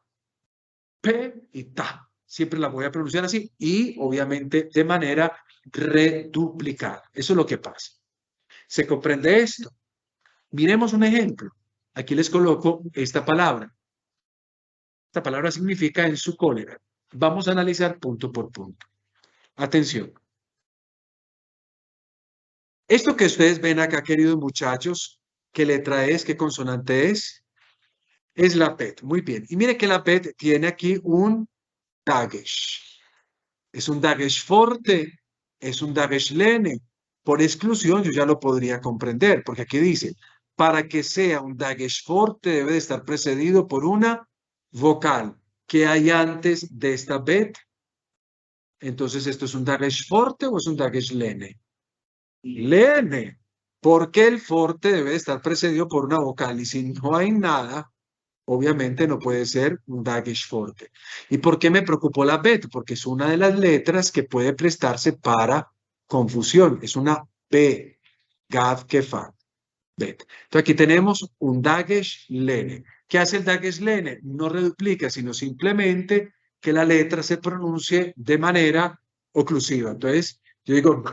[SPEAKER 1] P y Ta. Siempre la voy a pronunciar así y obviamente de manera reduplicada. Eso es lo que pasa. ¿Se comprende esto? Miremos un ejemplo. Aquí les coloco esta palabra. Esta palabra significa en su cólera. Vamos a analizar punto por punto. Atención. Esto que ustedes ven acá, queridos muchachos, ¿qué letra es? ¿Qué consonante es? Es la PET. Muy bien. Y mire que la PET tiene aquí un dagesh. Es un dagesh fuerte, es un dagesh lene. Por exclusión yo ya lo podría comprender, porque aquí dice, para que sea un dagesh fuerte debe de estar precedido por una vocal que hay antes de esta bet. Entonces, ¿esto es un dagesh fuerte o es un dagesh lene? Lene. Porque el forte debe de estar precedido por una vocal y si no hay nada, obviamente no puede ser un dagesh fuerte. ¿Y por qué me preocupó la bet? Porque es una de las letras que puede prestarse para confusión. Es una B, gad kefat, bet. Entonces aquí tenemos un dagesh lene. ¿Qué hace el dagesh lene? No reduplica, sino simplemente que la letra se pronuncie de manera oclusiva. Entonces, yo digo,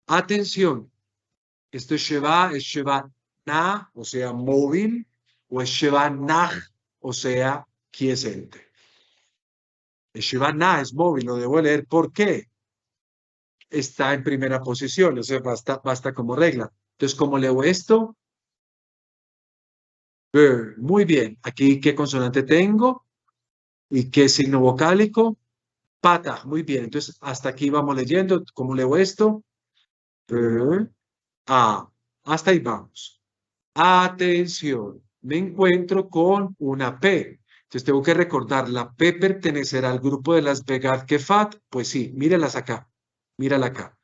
[SPEAKER 1] atención, esto es Sheva na, o sea, móvil, o es Sheva nah, o sea, quiescente. El Sheva na es móvil, lo debo leer. ¿Por qué? Está en primera posición, o sea, basta como regla. Entonces, ¿cómo leo esto? Muy bien. Aquí, ¿qué consonante tengo? ¿Y qué signo vocálico? Pata. Muy bien. Entonces, hasta aquí vamos leyendo. ¿Cómo leo esto? A. Hasta ahí vamos. Atención, me encuentro con una P. Entonces tengo que recordar, ¿la P pertenecerá al grupo de las begad kefat? Pues sí, míralas acá, mírala acá.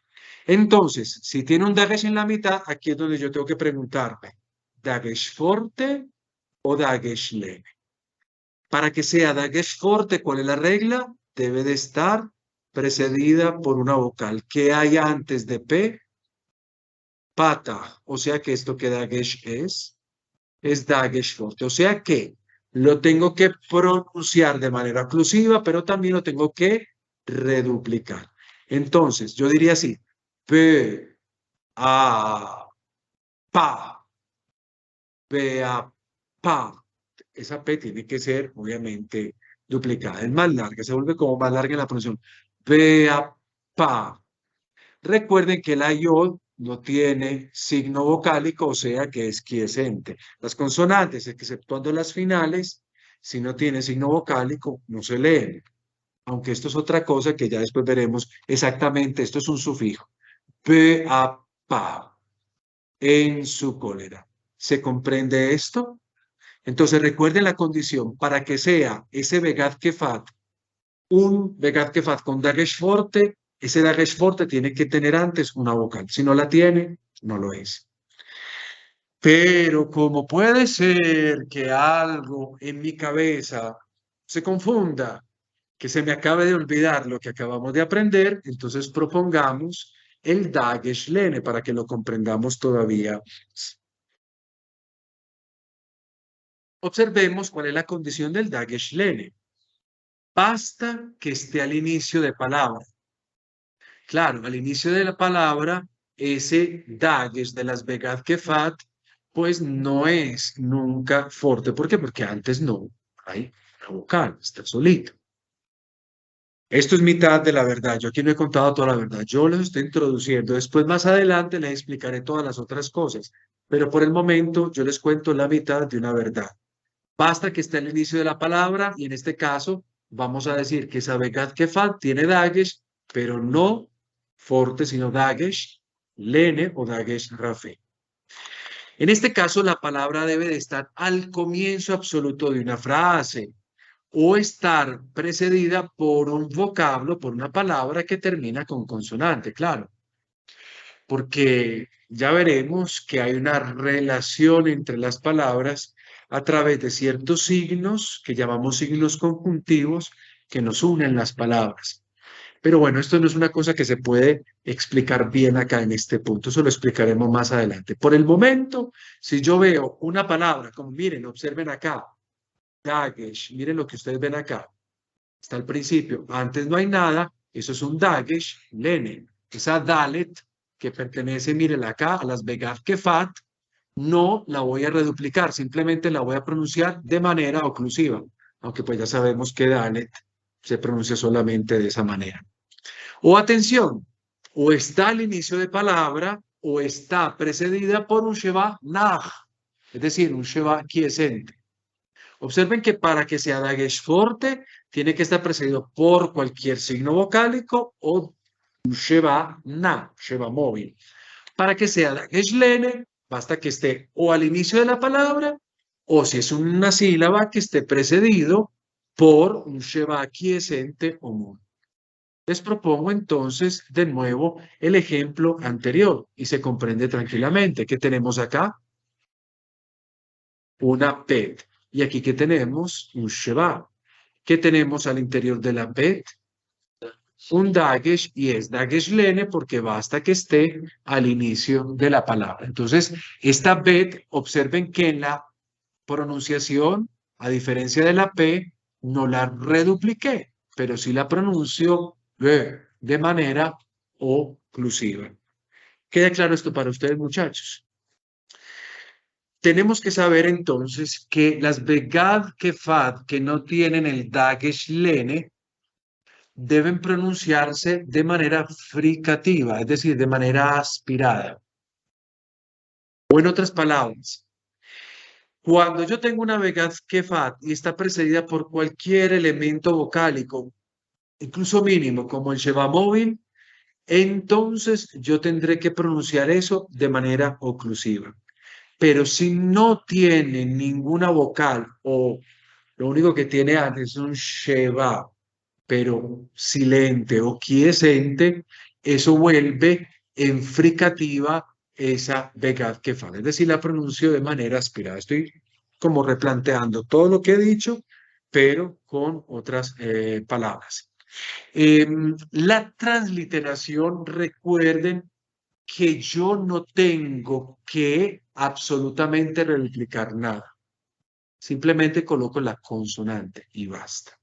[SPEAKER 1] Entonces, si tiene un dagesh en la mitad, aquí es donde yo tengo que preguntarme, ¿dagesh forte o dagesh leve? Para que sea dagesh forte, ¿cuál es la regla? Debe de estar precedida por una vocal. ¿Qué hay antes de P? Pata, o sea que esto que dagesh es dagesh forte. O sea que lo tengo que pronunciar de manera oclusiva, pero también lo tengo que reduplicar. Entonces, yo diría así, P, A, pa, P, A, pa. Esa P tiene que ser, obviamente, duplicada, es más larga, se vuelve como más larga en la pronunciación. Vea, pa. Recuerden que la yod no tiene signo vocálico, o sea que es quiescente. Las consonantes, exceptuando las finales, si no tiene signo vocálico, no se leen. Aunque esto es otra cosa que ya después veremos exactamente, esto es un sufijo. Vea, pa. En su cólera. ¿Se comprende esto? Entonces recuerden la condición para que sea ese Begat Kefat un Begat Kefat con Dagesh forte, ese Dagesh forte tiene que tener antes una vocal. Si no la tiene, no lo es. Pero como puede ser que algo en mi cabeza se confunda, que se me acabe de olvidar lo que acabamos de aprender, entonces propongamos el Dagesh Lene para que lo comprendamos todavía. Observemos cuál es la condición del Dagesh Lene. Basta que esté al inicio de palabra. Claro, al inicio de la palabra, ese Dagesh de las Begad Kefat, pues no es nunca fuerte. ¿Por qué? Porque antes no hay una vocal, está solito. Esto es mitad de la verdad. Yo aquí no he contado toda la verdad. Yo los estoy introduciendo. Después, más adelante, les explicaré todas las otras cosas. Pero por el momento, yo les cuento la mitad de una verdad. Basta que esté al inicio de la palabra y en este caso vamos a decir que Sabegat Kefat tiene Dagesh, pero no forte, sino Dagesh Lene o Dagesh Rafe. En este caso la palabra debe de estar al comienzo absoluto de una frase o estar precedida por un vocablo, por una palabra que termina con consonante, claro, porque ya veremos que hay una relación entre las palabras a través de ciertos signos que llamamos signos conjuntivos que nos unen las palabras. Pero bueno, esto no es una cosa que se puede explicar bien acá en este punto, eso lo explicaremos más adelante. Por el momento, si yo veo una palabra, como miren, observen acá, Dagesh, miren lo que ustedes ven acá, está al principio, antes no hay nada, eso es un Dagesh, Lene, esa Dalet que pertenece, miren acá, a las Begad Kefat, no la voy a reduplicar, simplemente la voy a pronunciar de manera oclusiva, aunque pues ya sabemos que Dalet se pronuncia solamente de esa manera. O atención, o está al inicio de palabra o está precedida por un Sheva Nah, es decir, un Sheva quiescente. Observen que para que sea Dagesh forte, tiene que estar precedido por cualquier signo vocálico o un Sheva Na, Sheva móvil. Para que sea Dagesh Lene, basta que esté o al inicio de la palabra, o si es una sílaba, que esté precedido por un Sheva quiescente o mudo. Les propongo entonces de nuevo el ejemplo anterior y se comprende tranquilamente. ¿Qué tenemos acá? Una PET. Y aquí que tenemos un Sheva. ¿Qué tenemos al interior de la PET? Un Dagesh y es Dagesh Lene porque basta que esté al inicio de la palabra. Entonces, esta BET, observen que en la pronunciación, a diferencia de la P, no la redupliqué, pero sí la pronuncio de manera oclusiva. ¿Queda claro esto para ustedes, muchachos? Tenemos que saber entonces que las Begad Kefat que no tienen el Dagesh Lene deben pronunciarse de manera fricativa, es decir, de manera aspirada. O en otras palabras, cuando yo tengo una Begad Kefat y está precedida por cualquier elemento vocálico, incluso mínimo, como el Sheva móvil, entonces yo tendré que pronunciar eso de manera oclusiva. Pero si no tiene ninguna vocal o lo único que tiene antes es un Sheva, pero silente o quiescente, eso vuelve en fricativa esa Begad Kefat. Es decir, la pronuncio de manera aspirada. Estoy como replanteando todo lo que he dicho, pero con otras palabras. La transliteración, recuerden que yo no tengo que absolutamente reduplicar nada. Simplemente coloco la consonante y basta.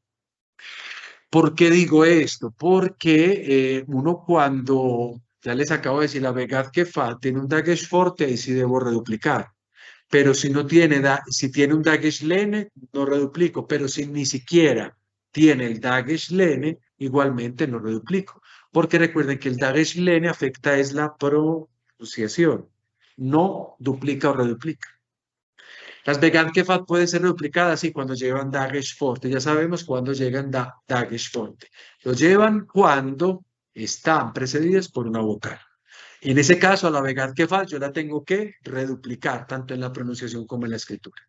[SPEAKER 1] ¿Por qué digo esto? Porque uno cuando, ya les acabo de decir, la Begad Kefat tiene un Dagesh forte, ahí sí debo reduplicar. Pero si no tiene, si tiene un Dagesh Lene, no reduplico. Pero si ni siquiera tiene el Dagesh Lene, igualmente lo reduplico. Porque recuerden que el Dagesh Lene afecta es la pronunciación, no duplica o reduplica. Las Begad Kefat pueden ser reduplicadas y cuando llevan Dagesh Forte. Ya sabemos cuándo llegan Dagesh Forte. Lo llevan cuando están precedidas por una vocal. En ese caso, a la Begad Kefat yo la tengo que reduplicar, tanto en la pronunciación como en la escritura.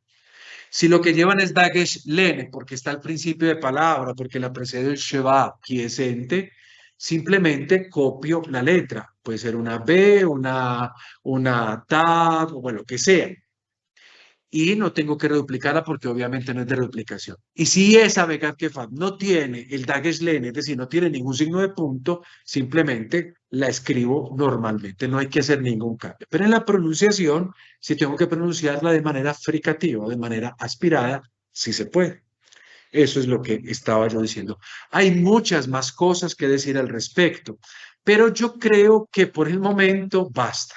[SPEAKER 1] Si lo que llevan es Dagesh Lene, porque está al principio de palabra, porque la precede el Sheva quiescente, simplemente copio la letra. Puede ser una B, una Tav, o bueno, lo que sea. Y no tengo que reduplicarla porque obviamente no es de reduplicación. Y si esa Begad Kefat no tiene el Dagesh Lene, es decir, no tiene ningún signo de punto, simplemente la escribo normalmente, no hay que hacer ningún cambio. Pero en la pronunciación, si tengo que pronunciarla de manera fricativa, de manera aspirada, sí se puede. Eso es lo que estaba yo diciendo. Hay muchas más cosas que decir al respecto, pero yo creo que por el momento basta.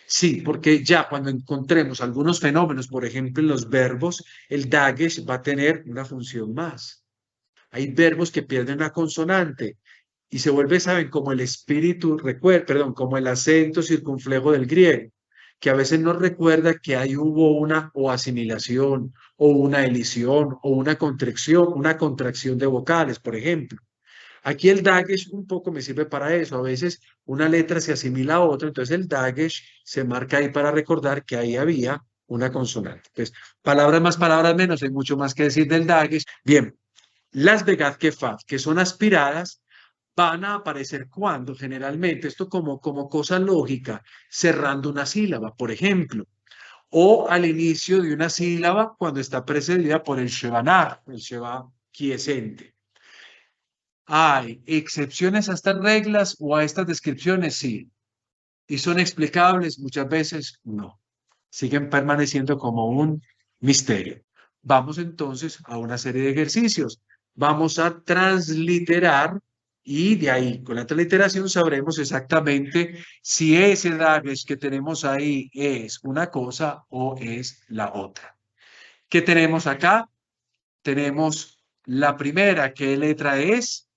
[SPEAKER 1] Sí, porque ya cuando encontremos algunos fenómenos, por ejemplo, en los verbos, el Dagesh va a tener una función más. Hay verbos que pierden una consonante y se vuelve, ¿saben? Como el espíritu, perdón, como el acento circunflejo del griego, que a veces nos recuerda que ahí hubo una o asimilación, o una elisión, o una contracción de vocales, por ejemplo. Aquí el Dagesh un poco me sirve para eso. A veces una letra se asimila a otra, entonces el Dagesh se marca ahí para recordar que ahí había una consonante. Entonces, palabras menos, hay mucho más que decir del Dagesh. Bien, las Begad Kefat, que son aspiradas, van a aparecer cuando, generalmente, esto como cosa lógica, cerrando una sílaba, por ejemplo, o al inicio de una sílaba cuando está precedida por el Shevanar, el Sheva quiescente. ¿Hay excepciones a estas reglas o a estas descripciones? Sí. ¿Y son explicables? Muchas veces no. Siguen permaneciendo como un misterio. Vamos entonces a una serie de ejercicios. Vamos a transliterar y de ahí, con la transliteración, sabremos exactamente si ese Dagesh que tenemos ahí es una cosa o es la otra. ¿Qué tenemos acá? Tenemos la primera, ¿qué letra es?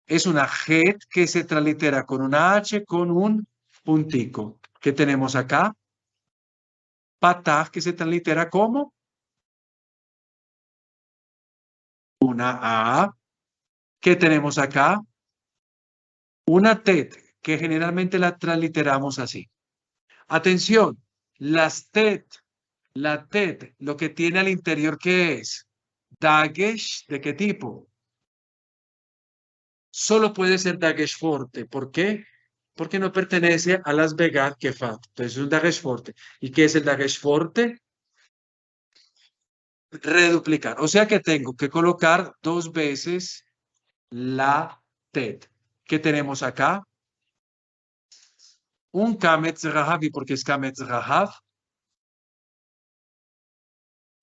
[SPEAKER 1] Es una Het que se translitera con una H con un puntico. ¿Qué tenemos acá? Pataj que se translitera como una A. ¿Qué tenemos acá? Una Tet que generalmente la transliteramos así. Atención, las Tet, la Tet, lo que tiene al interior, ¿qué es? Dagesh, ¿de qué tipo? Solo puede ser Dagesh Forte. ¿Por qué? Porque no pertenece a las Begad Kefat. Entonces es un Dagesh Forte. ¿Y qué es el Dagesh Forte? Reduplicar. O sea que tengo que colocar dos veces la tet. ¿Qué tenemos acá? Un Kametz Rahav. ¿Y por qué es Kametz Rahav?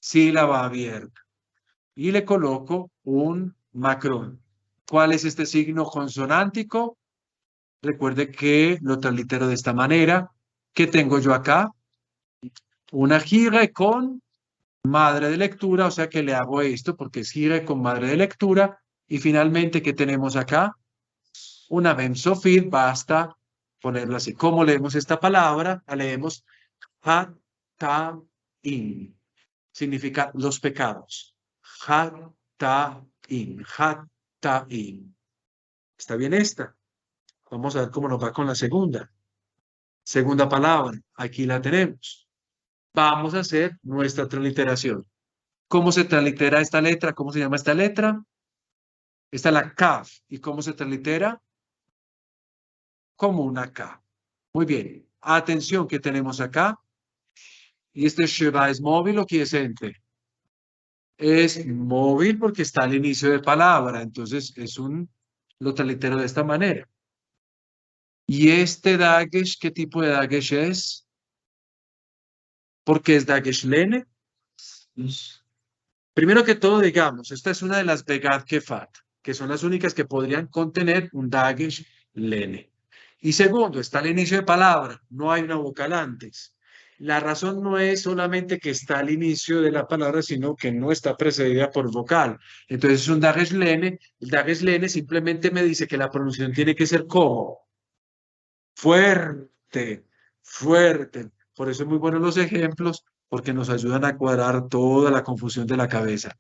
[SPEAKER 1] Sílaba abierta. Y le coloco un macrón. ¿Cuál es este signo consonántico? Recuerde que lo translitero de esta manera. ¿Qué tengo yo acá? Una gire con madre de lectura, o sea que le hago esto porque es gire con madre de lectura. Y finalmente, ¿qué tenemos acá? Una mem sofit, basta ponerlo así. ¿Cómo leemos esta palabra? La leemos hat-ta-in. Significa los pecados. Hat-ta-in. Hat-ta-in. ¿Está bien esta? Vamos a ver cómo nos va con la segunda. Segunda palabra. Aquí la tenemos. Vamos a hacer nuestra transliteración. ¿Cómo se translitera esta letra? ¿Cómo se llama esta letra? Esta es la Kaf. ¿Y cómo se translitera? Como una K. Muy bien. Atención, ¿qué tenemos acá? ¿Y este Sheva es móvil o quiescente? Es móvil porque está al inicio de palabra. Entonces lo translitero de esta manera. ¿Y este Dagesh, qué tipo de Dagesh es? Porque es Dagesh Lene. Primero que todo, digamos, esta es una de las Begad Kefat, que son las únicas que podrían contener un Dagesh Lene. Y segundo, está al inicio de palabra, no hay una vocal antes. La razón no es solamente que está al inicio de la palabra, sino que no está precedida por vocal. Entonces es un dagesh-lene. El dagesh-lene simplemente me dice que la pronunciación tiene que ser como fuerte, fuerte. Por eso es muy buenos los ejemplos, porque nos ayudan a cuadrar toda la confusión de la cabeza.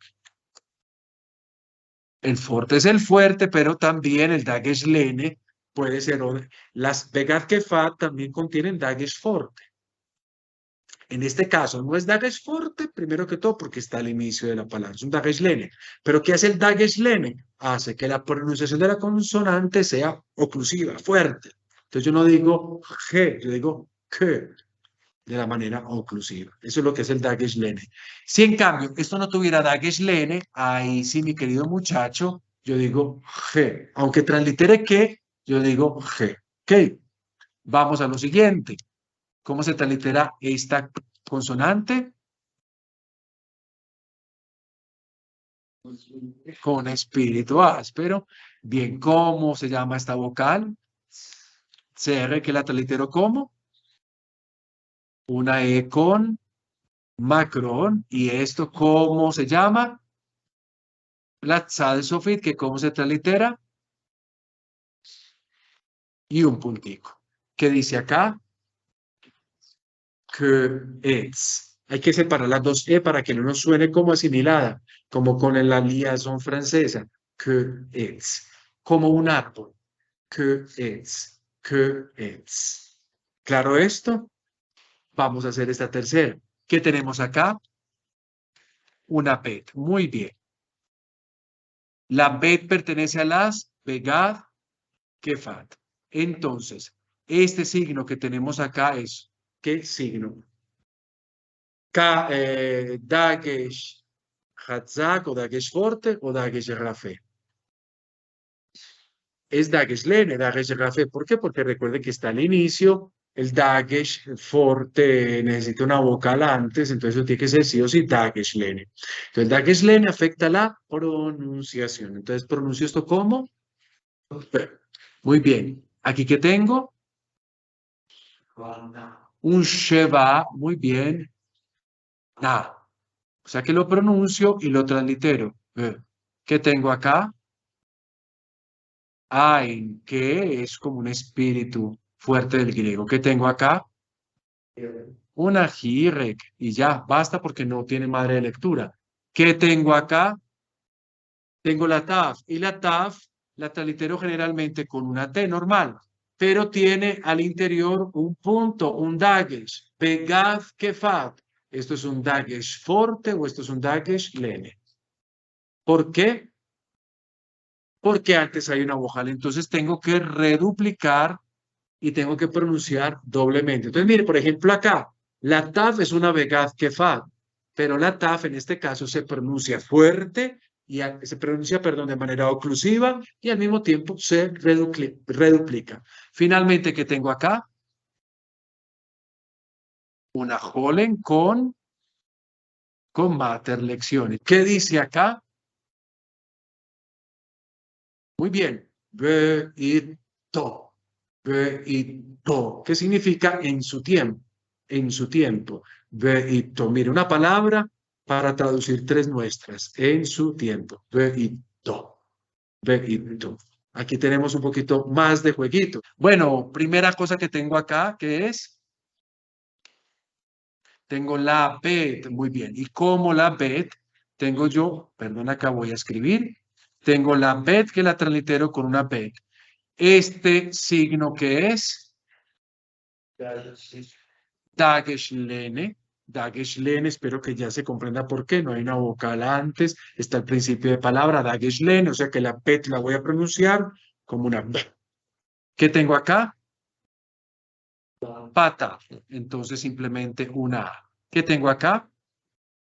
[SPEAKER 1] El forte es el fuerte, pero también el dagesh-lene puede ser. Las Begat Kefat también contienen dagesh forte. En este caso, no es dagesh forte, primero que todo, porque está al inicio de la palabra. Es un dagesh-lene. Pero ¿qué hace el dagesh-lene? Hace que la pronunciación de la consonante sea oclusiva, fuerte. Entonces yo no digo G, yo digo K, de la manera oclusiva. Eso es lo que es el dagesh-lene. Si en cambio esto no tuviera dagesh-lene, ahí sí, mi querido muchacho, yo digo G. Aunque translitere que, yo digo G. Ok, vamos a lo siguiente. ¿Cómo se translitera esta consonante? Con espíritu áspero. Bien, ¿cómo se llama esta vocal? CR, que la translitero como una E con Macron. ¿Y esto cómo se llama? La tzad sofit, que cómo se translitera. Y un puntico. ¿Qué dice acá? Que es. Hay que separar las dos E para que no nos suene como asimilada, como con la liaison francesa. Que es. Como un árbol. Que es. Que es. ¿Claro esto? Vamos a hacer esta tercera. ¿Qué tenemos acá? Una bet. Muy bien. La bet pertenece a las Begad Kefat. Entonces, este signo que tenemos acá es, ¿qué signo? Dagesh Hatzak o Dagesh Forte o Dagesh Rafe. Es Dagesh Lene, Dagesh Rafe. ¿Por qué? Porque recuerde que está al inicio. El Dagesh Forte necesita una vocal antes, entonces eso tiene que ser sí o sí Dagesh Lene. Entonces, Dagesh Lene afecta la pronunciación. Entonces, pronuncio esto como. Muy bien. Aquí que tengo un Sheva. Muy bien. Na. O sea que lo pronuncio y lo translitero. ¿Qué tengo acá? Ain, que es como un espíritu fuerte del griego. ¿Qué tengo acá? Una jirek. Y ya, basta porque no tiene madre de lectura. ¿Qué tengo acá? Tengo la taf. Y la taf la translitero generalmente con una T normal, pero tiene al interior un punto, un dagesh. Begad kefat. ¿Esto es un dagesh forte o esto es un dagesh lene? ¿Por qué? Porque antes hay una vocal, entonces tengo que reduplicar y tengo que pronunciar doblemente. Entonces, mire, por ejemplo, acá, la taf es una begad kefat, pero la taf en este caso se pronuncia fuerte y se pronuncia, perdón, de manera oclusiva y al mismo tiempo se reduplica. Finalmente, ¿qué tengo acá? Una jolen con mater lecciones. ¿Qué dice acá? Muy bien. Beito. Beito. ¿Qué significa en su tiempo? En su tiempo. Beito. Mire, una palabra para traducir tres nuestras. En su tiempo. Beito. Beito. Aquí tenemos un poquito más de jueguito. Bueno, primera cosa que tengo acá, que es, tengo la bet. Muy bien. ¿Y cómo la bet? Tengo yo, perdón, acá voy a escribir. Tengo la bet que la translitero con una bet. Este signo que es Dagesh-lene. Dagesh-lene, espero que ya se comprenda por qué. No hay una vocal antes. Está el principio de palabra, Dagesh-lene, o sea que la bet la voy a pronunciar como una B. ¿Qué tengo acá? Pata. Entonces simplemente una A. ¿Qué tengo acá?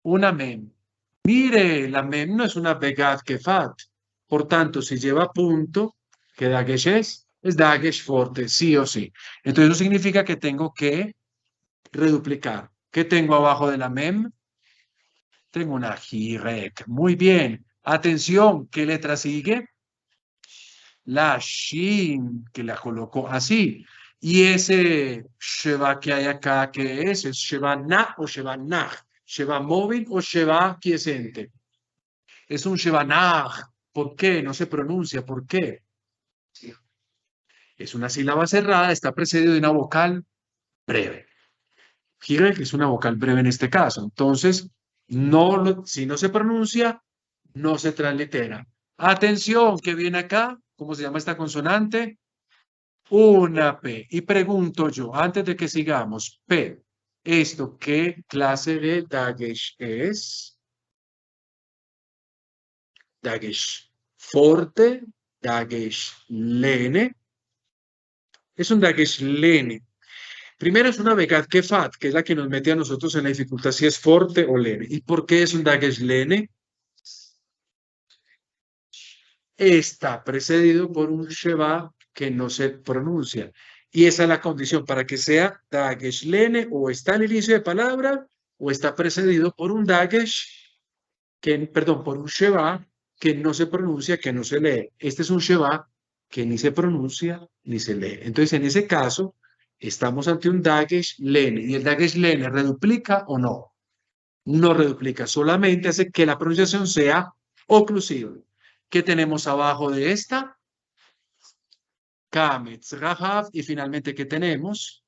[SPEAKER 1] Una mem. Mire, la mem no es una begad kefat. Por tanto, si lleva punto, que dagesh es dagesh forte, sí o sí. Entonces eso significa que tengo que reduplicar. ¿Qué tengo abajo de la mem? Tengo una jirek. Muy bien. Atención, ¿qué letra sigue? La shin, que la coloco así. Y ese Sheva que hay acá, ¿qué es? ¿Es Sheva na o Sheva nach? ¿Sheva móvil o Sheva quiescente? Es un Sheva nach. ¿Por qué? No se pronuncia. ¿Por qué? Es una sílaba cerrada, está precedido de una vocal breve. Fíjate que es una vocal breve en este caso. Entonces, si no se pronuncia, no se translitera. Atención, ¿qué viene acá? ¿Cómo se llama esta consonante? Una P. Y pregunto yo, antes de que sigamos, P, ¿esto qué clase de dagesh es? Dagesh forte, dagesh lene. Es un dagesh lene. Primero es una Begat Kefat, que es la que nos mete a nosotros en la dificultad si es forte o lene. ¿Y por qué es un dagesh lene? Está precedido por un Sheva que no se pronuncia. Y esa es la condición para que sea dagesh lene, o está al inicio de palabra o está precedido por un dagesh, perdón, por un Sheva que no se pronuncia, que no se lee. Este es un Sheva que ni se pronuncia ni se lee. Entonces, en ese caso, estamos ante un dagesh lene. ¿Y el dagesh lene reduplica o no? No reduplica, solamente hace que la pronunciación sea oclusiva. ¿Qué tenemos abajo de esta? Kametz, Rahav, y finalmente, ¿qué tenemos?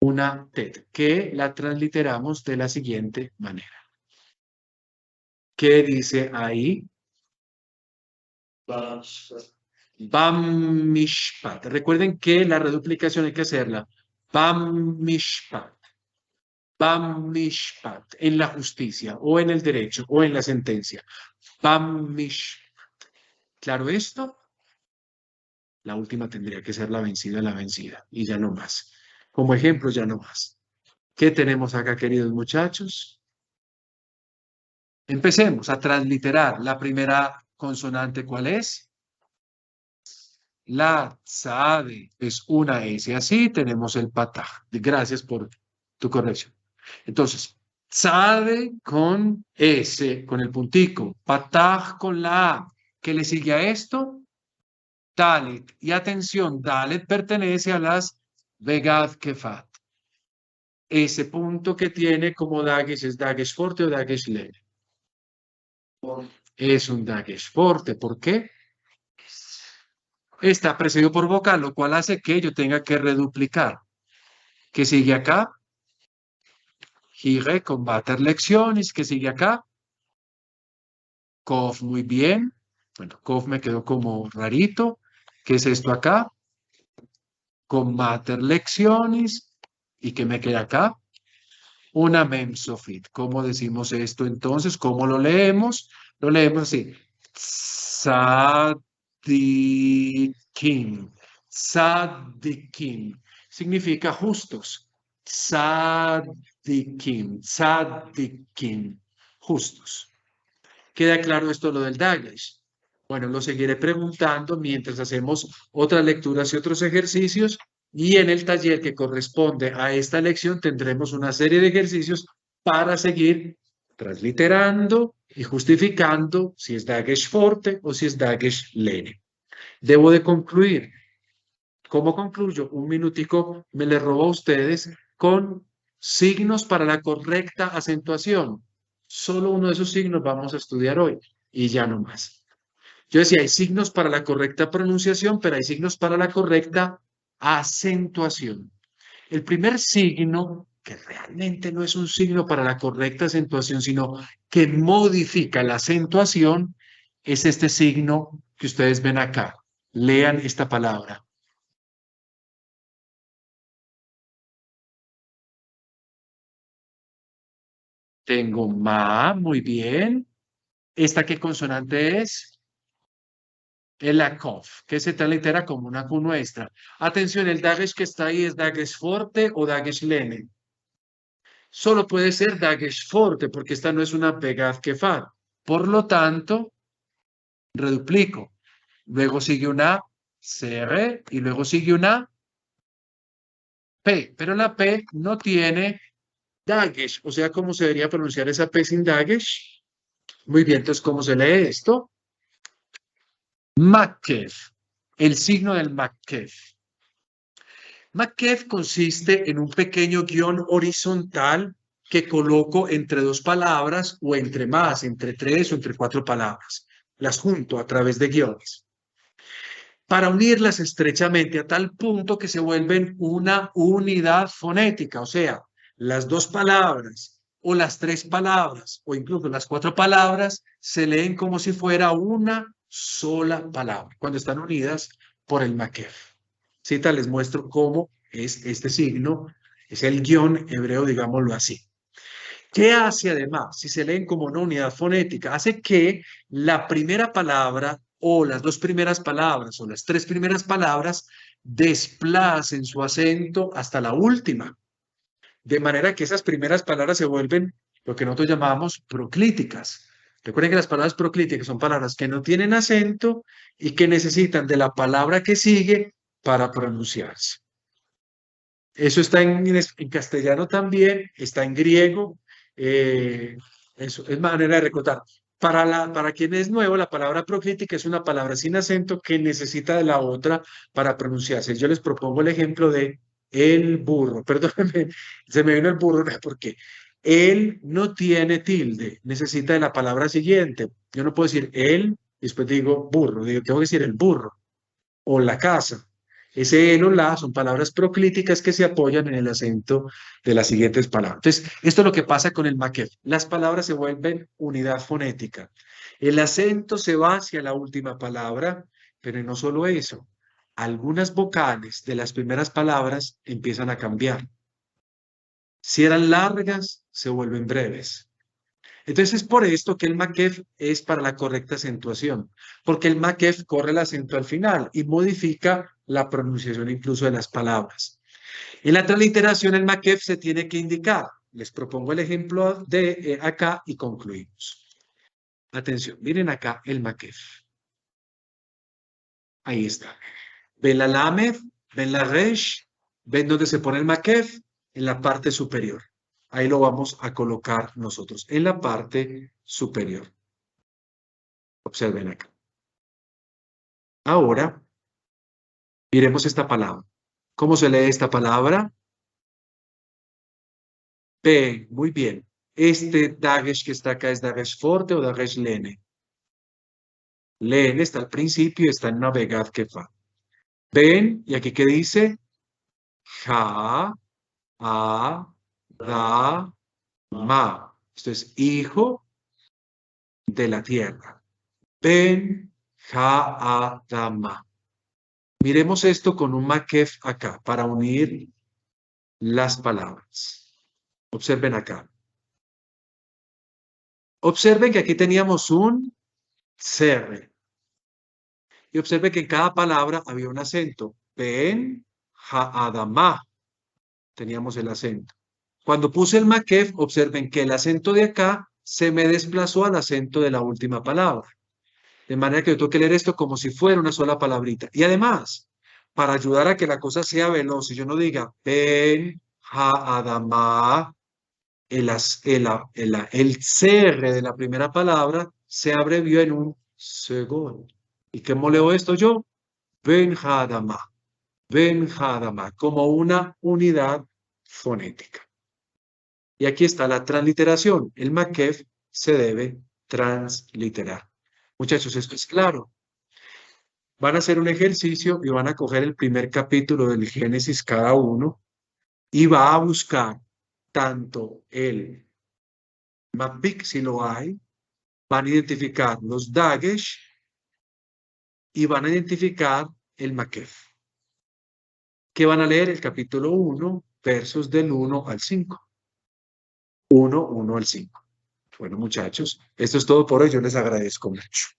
[SPEAKER 1] Una tet, que la transliteramos de la siguiente manera. ¿Qué dice ahí? Bam mishpat. Recuerden que la reduplicación hay que hacerla. Bam mishpat. Bam mishpat. En la justicia, o en el derecho, o en la sentencia. Bam mishpat. ¿Claro esto? La última tendría que ser la vencida, y ya no más. Como ejemplo, ya no más. ¿Qué tenemos acá, queridos muchachos? Empecemos a transliterar. La primera consonante, ¿cuál es? La tzade es una S. Así tenemos el pataj. Gracias por tu corrección. Entonces, tzade con S, con el puntico. Pataj con la A. ¿Qué le sigue a esto? Dalet. Y atención, Dalet pertenece a las Begad Kefat. Ese punto que tiene como dagesh es dagesh forte o dagesh leve. Es un dagesh forte. ¿Por qué? Está precedido por vocal, lo cual hace que yo tenga que reduplicar. ¿Qué sigue acá? Gire con bater lecciones. ¿Qué sigue acá? Kof, muy bien. Bueno, Kof me quedó como rarito. ¿Qué es esto acá? Con mater lecciones. ¿Y qué me queda acá? Una memsofit. ¿Cómo decimos esto entonces? ¿Cómo lo leemos? Lo leemos así. Tzadikim. Tzadikim. Significa justos. Tzadikim. Tzadikim. Justos. ¿Queda claro esto lo del dagesh? Bueno, lo seguiré preguntando mientras hacemos otras lecturas y otros ejercicios. Y en el taller que corresponde a esta lección tendremos una serie de ejercicios para seguir transliterando y justificando si es dagesh forte o si es dagesh lene. Debo de concluir. ¿Cómo concluyo? Un minutico me le robo a ustedes con signos para la correcta acentuación. Solo uno de esos signos vamos a estudiar hoy y ya no más. Yo decía, hay signos para la correcta pronunciación, pero hay signos para la correcta acentuación. El primer signo, que realmente no es un signo para la correcta acentuación, sino que modifica la acentuación, es este signo que ustedes ven acá. Lean esta palabra. Tengo ma, muy bien. ¿Esta qué consonante es? La kof, que se translitera como una Q nuestra. Atención, el dagesh que está ahí es dagesh forte o dagesh lene. Solo puede ser dagesh forte porque esta no es una begad kefat. Por lo tanto, reduplico. Luego sigue una CR y luego sigue una P. Pero la P no tiene dagesh. O sea, ¿cómo se debería pronunciar esa P sin dagesh? Muy bien, entonces, ¿cómo se lee esto? Makef. El signo del Makef. Makef consiste en un pequeño guión horizontal que coloco entre dos palabras o entre más, entre tres o entre cuatro palabras. Las junto a través de guiones para unirlas estrechamente a tal punto que se vuelven una unidad fonética, o sea, las dos palabras o las tres palabras o incluso las cuatro palabras se leen como si fuera una sola palabra cuando están unidas por el makef. Cita, les muestro cómo es este signo, es el guión hebreo, digámoslo así. ¿Qué hace además? Si se leen como una unidad fonética, hace que la primera palabra o las dos primeras palabras o las tres primeras palabras desplacen su acento hasta la última. De manera que esas primeras palabras se vuelven lo que nosotros llamamos proclíticas. Recuerden que las palabras proclíticas son palabras que no tienen acento y que necesitan de la palabra que sigue para pronunciarse. Eso está en castellano también, está en griego. Eso es manera de recordar. Para quien es nuevo, la palabra proclítica es una palabra sin acento que necesita de la otra para pronunciarse. Yo les propongo el ejemplo de el burro. Perdónenme, se me vino el burro porque él no tiene tilde, necesita de la palabra siguiente. Yo no puedo decir él y después digo burro, tengo que decir el burro o la casa. Ese él o la son palabras proclíticas que se apoyan en el acento de las siguientes palabras. Entonces, esto es lo que pasa con el makef. Las palabras se vuelven unidad fonética. El acento se va hacia la última palabra, pero no solo eso. Algunas vocales de las primeras palabras empiezan a cambiar. Si eran largas, se vuelven breves. Entonces es por esto que el makef es para la correcta acentuación, porque el makef corre el acento al final y modifica la pronunciación incluso de las palabras. En la transliteración el makef se tiene que indicar. Les propongo el ejemplo de acá y concluimos. Atención, miren acá el makef. Ahí está. ¿Ven la lamed? ¿Ven la resh? ¿Ven dónde se pone el makef? En la parte superior. Ahí lo vamos a colocar nosotros, en la parte superior. Observen acá. Ahora, miremos esta palabra. ¿Cómo se lee esta palabra? P. Muy bien. Este dagesh que está acá es dagesh fuerte o dagesh lene. Lene está al principio, está en una vegad que fa. Ven, y aquí que dice ja, a, da, ma. Esto es hijo de la tierra. Ben Ha'adama. Miremos esto con un makef acá para unir las palabras. Observen acá. Observen que aquí teníamos un CR. Y observen que en cada palabra había un acento. Ben Ha'adama. Teníamos el acento. Cuando puse el makef, observen que el acento de acá se me desplazó al acento de la última palabra. De manera que yo tengo que leer esto como si fuera una sola palabrita. Y además, para ayudar a que la cosa sea veloz, y yo no diga Ben Ha'adama, el CR de la primera palabra se abrevió en un segundo. ¿Y cómo leo esto yo? Ben Ha'adama, Ben Ha'adama, como una unidad fonética. Y aquí está la transliteración. El makef se debe transliterar. Muchachos, esto es claro. Van a hacer un ejercicio y van a coger el primer capítulo del Génesis cada uno y va a buscar tanto el Mapik, si lo hay, van a identificar los Dagesh y van a identificar el Makef. ¿Qué van a leer? El capítulo 1, versos del 1 al 5. 1 al 5. Bueno, muchachos, esto es todo por hoy. Yo les agradezco mucho.